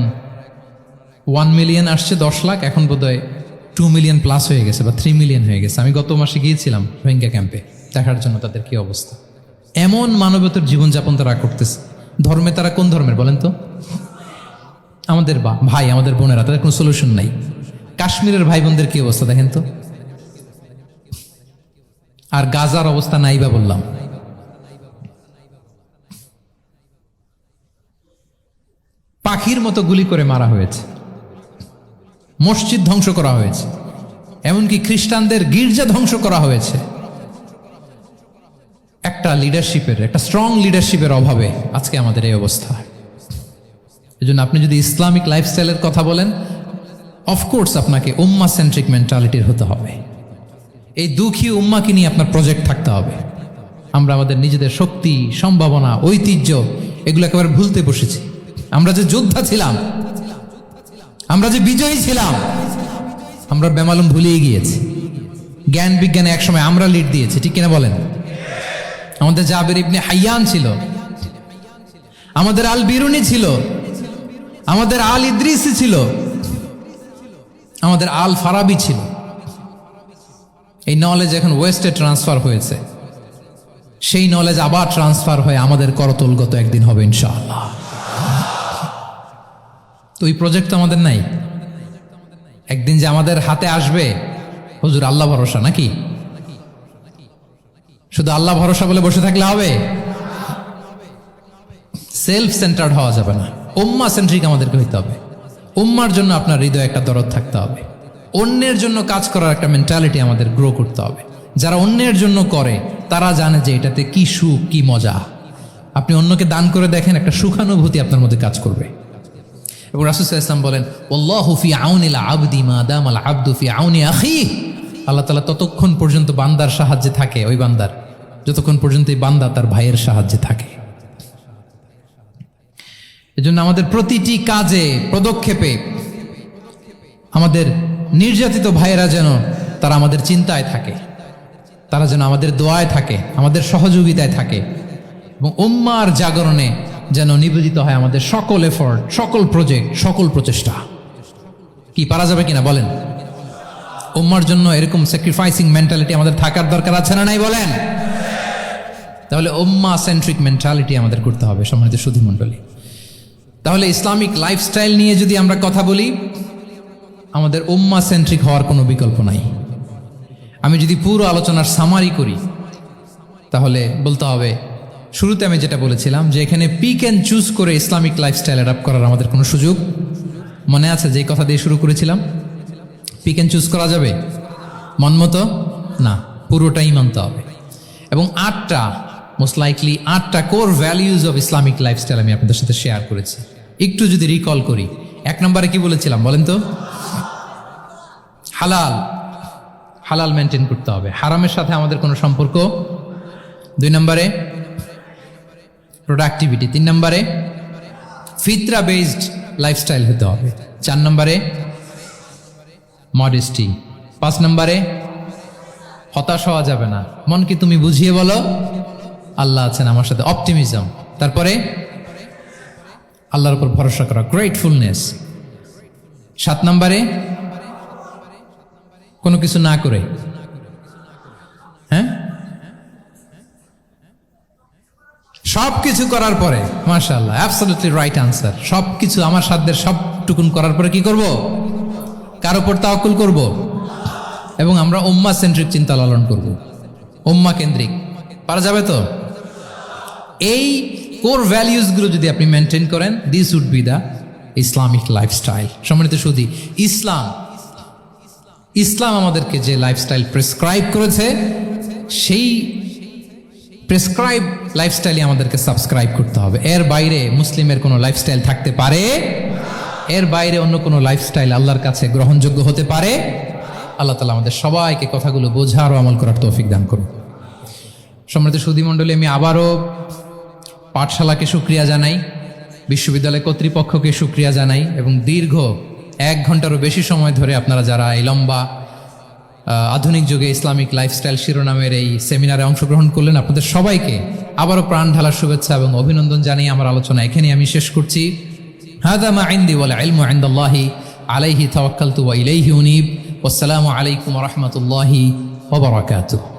1 মিলিয়ন আসছে, 10 লাখ, এখন বোধহয় 2 মিলিয়ন প্লাস হয়ে গেছে বা 3 মিলিয়ন হয়ে গেছে। আমি গত মাসে গিয়েছিলাম রোহিঙ্গা ক্যাম্পে দেখার জন্য তাদের কি অবস্থা। এমন মানবতার জীবনযাপন তারা করতেছে। ধর্মে তারা কোন ধর্মের বলেন তো? আমাদের ভাই, আমাদের বোনেরা, তাদের কোনো সলিউশন নাই। কাশ্মীরের ভাই বোনদের কি অবস্থা দেখেন তো। আর গাজার অবস্থা নাই বা বললাম। পাখির মতো গুলি করে মারা হয়েছে, মসজিদ ধ্বংস করা হয়েছে, এমনকি খ্রিস্টানদের গির্জা ধ্বংস করা হয়েছে। একটা লিডারশিপের, একটা স্ট্রং লিডারশিপের অভাবে আজকে আমাদের এই অবস্থা। এজন্য আপনি যদি ইসলামিক লাইফস্টাইলের কথা বলেন, অফকোর্স আপনাকে উম্মাহ সেন্ট্রিক মেন্টালিটির হতে হবে। এই দুঃখী উম্মাকে নিয়ে আপনার প্রজেক্ট থাকতে হবে। আমরা আমাদের নিজেদের শক্তি, সম্ভাবনা, ঐতিহ্য এগুলো একেবারে ভুলতে বসেছি। আমরা যে যোদ্ধা ছিলাম, আমরা যে বিজয়ী ছিলাম, আমরা বেমালুম ভুলিয়ে গিয়েছি। জ্ঞান বিজ্ঞানে একসময় আমরা লিড দিয়েছি, ঠিক কিনা বলেন? আমাদের জাবের ইবনে হাইয়ান ছিল, আমাদের আল বিরুনি ছিল, আমাদের আল ইদ্রিসি ছিল, আমাদের আল ফারাবি ছিল। এই নলেজ এখন ওয়েস্টে ট্রান্সফার হয়েছে, সেই নলেজ আবার ট্রান্সফার হয়ে আমাদের করতলগত একদিন হবে ইনশাআল্লাহ। তো এই প্রজেক্ট তো আমাদের নাই। একদিন যে আমাদের হাতে আসবে, হুজুর আল্লাহ ভরসা নাকি? শুধু আল্লাহ ভরসা বলে বসে থাকলে হবে? সেলফ সেন্টার্ড হওয়া যাবে না, উম্মাহ সেন্ট্রিক আমাদেরকে হইতে হবে। উম্মার জন্য আপনার হৃদয়ে একটা দরদ থাকতে হবে। অন্যের জন্য কাজ করার একটা মেন্টালিটি আমাদের গ্রো করতে হবে। যারা অন্যের জন্য করে তারা জানে যে এটাতে কি সুখ, কি মজা। আপনি অন্যকে দান করে দেখেন, একটা সুখানুভূতি আপনার মধ্যে কাজ করবে। এবং রাসূল সাল্লাল্লাহু আলাইহি ওয়াসাল্লাম বলেন, আল্লাহু ফি আউনিল আবদি মা দামাল আবদু ফি আউনি আখিহি। আল্লাহ তাআলা ততক্ষণ পর্যন্ত বান্দার সাহায্যে থাকে, ওই বান্দার, যতক্ষণ পর্যন্ত এই বান্দা তার ভাইয়ের সাহায্যে থাকে। এজন্য আমাদের প্রতিটি কাজে পদক্ষেপে আমাদের নির্যাতিত ভাইয়েরা যেন তারা আমাদের চিন্তায় থাকে, তারা যেন আমাদের দোয়ায় থাকে, আমাদের সহযোগিতায় থাকে, এবং উম্মার জাগরণে যেন নিবেদিত হয় আমাদের সকল এফোর্ট, সকল প্রজেক্ট, সকল প্রচেষ্টা। কি পারা যাবে কিনা বলেন? উম্মার জন্য এরকম স্যাক্রিফাইসিং মেন্টালিটি আমাদের থাকার দরকার আছে না নাই বলেন? তাহলে উম্মা সেন্ট্রিক মেন্টালিটি আমাদের করতে হবে সম্মানিত সুধী মণ্ডলী। তাহলে ইসলামিক লাইফস্টাইল নিয়ে যদি আমরা কথা বলি, আমাদের উম্মা সেন্ট্রিক হওয়ার কোনো বিকল্প নাই। আমি যদি পুরো আলোচনার সামারি করি তাহলে বলতে হবে, শুরুতে আমি যেটা বলেছিলাম যে এখানে পিক অ্যান্ড চুজ করে ইসলামিক লাইফস্টাইল অ্যাডাপ্ট করার আমাদের কোনো সুযোগ মনে আছে? যে কথা দিয়ে শুরু করেছিলাম, পিক অ্যান্ড চুজ করা যাবে মন মতো না, পুরোটাই মানতে হবে। এবং 8টা মোস্ট লাইকলি 8টা core values of Islamic lifestyle আমি আপনাদের সাথে শেয়ার করেছি। একটু যদি রিকল করি, 1 নম্বরে কি বলেছিলাম বলেন তো? হালাল, হালাল মেনটেন করতে হবে, হারামের সাথে আমাদের কোনো সম্পর্ক। 2 নম্বরে প্রোডাক্টিভিটি। 3 নম্বরে ফিতরা বেসড লাইফস্টাইল হতে হবে। 4 নম্বরে মডেস্টি। 5 নম্বরে হতাশ হওয়া যাবে না, মনকে তুমি বুঝিয়ে বলো আল্লাহ আছেন আমার সাথে, অপটিমিজম। তারপরে আল্লাহর উপর ভরসা করা, গ্রেটফুলনেস। 7 নম্বরে কোনো কিছু না করে, হ্যাঁ, সব কিছু করার পরে, মাশাআল্লাহ, অ্যাবসলিউটলি রাইট আনসার। সব কিছু আমার সাধ্যের সবটুকুন করার পরে কি করব? কার উপর তাওয়াক্কুল করব, এবং আমরা উম্মাহ সেন্ট্রিক চিন্তা লালন করব, উম্মাহ কেন্দ্রিক। পারা যাবে তো? এই কোর ভ্যালিউজগুলো যদি আপনি মেনটেন করেন, this would be the Islamic lifestyle. সম্মানিত সুধী, ইসলাম আমাদেরকে যে লাইফস্টাইল প্রেসক্রাইব করেছে, সেই প্রেসক্রাইব লাইফস্টাইলই আমাদেরকে সাবস্ক্রাইব করতে হবে। এর বাইরে মুসলিমের কোনো লাইফস্টাইল থাকতে পারে? এর বাইরে অন্য কোনো লাইফস্টাইল আল্লাহর কাছে গ্রহণযোগ্য হতে পারে? আল্লাহ তাআলা আমাদের সবাইকে কথাগুলো বোঝার ও আমল করার তৌফিক দান করুন। সম্মানিত সুধী মণ্ডলী, আমি আবারও পাঠশালাকে শুকরিয়া জানাই, বিশ্ববিদ্যালয় কর্তৃপক্ষকে শুকরিয়া জানাই, এবং দীর্ঘ 1 ঘন্টারও বেশি সময় ধরে আপনারা যারা এই লম্বা আধুনিক যুগে ইসলামিক লাইফস্টাইল শিরোনামের এই সেমিনারে অংশগ্রহণ করলেন, আপনাদের সবাইকে আবারও প্রাণ ঢালার শুভেচ্ছা এবং অভিনন্দন জানিয়ে আমার আলোচনা এখানেই আমি শেষ করছি। হাদা মা ইনদি ওয়াল ইলমু ইনদাল্লাহি আলাইহি তাওয়াক্কালতু ওয়া ইলাইহি উনীব। ওয়াসসালামু আলাইকুম ওয়া রাহমাতুল্লাহি ওয়া বারাকাতুহু।